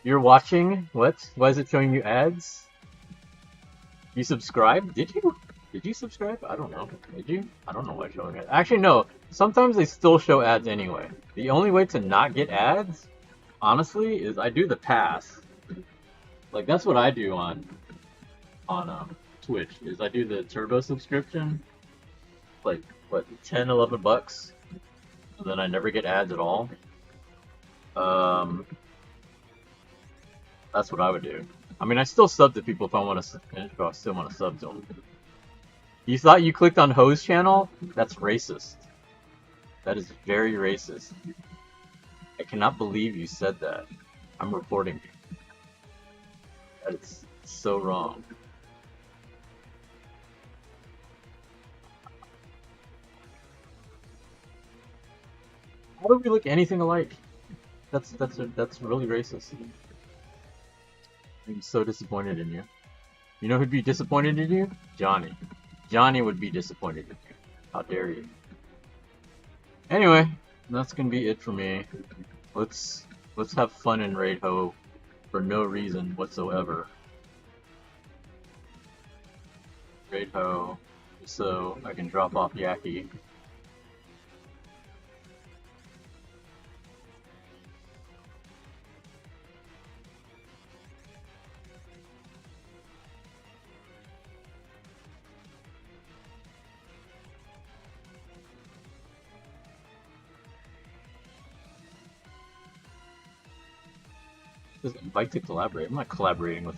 [SPEAKER 1] You're watching? What? Why is it showing you ads? You subscribed? Did you? Did you subscribe? I don't know. Did you? I don't know why it's showing ads. Actually, no. Sometimes they still show ads anyway. The only way to not get ads, honestly, is I do the pass. Like, that's what I do on Twitch, is I do the turbo subscription. Like, what, 10, 11 bucks? And then I never get ads at all. That's what I would do. I mean, I still sub to people if I still want to sub to them. You thought you clicked on Ho's channel? That's racist. That is very racist. I cannot believe you said that. I'm reporting you. That is so wrong. How do we look anything alike? That's really racist. I'm so disappointed in you. You know who'd be disappointed in you? Johnny. Johnny would be disappointed in you. How dare you? Anyway, that's gonna be it for me. Let's have fun in Raid Ho for no reason whatsoever. Raid Ho, so I can drop off Yaki. Just invite to collaborate. I'm not collaborating with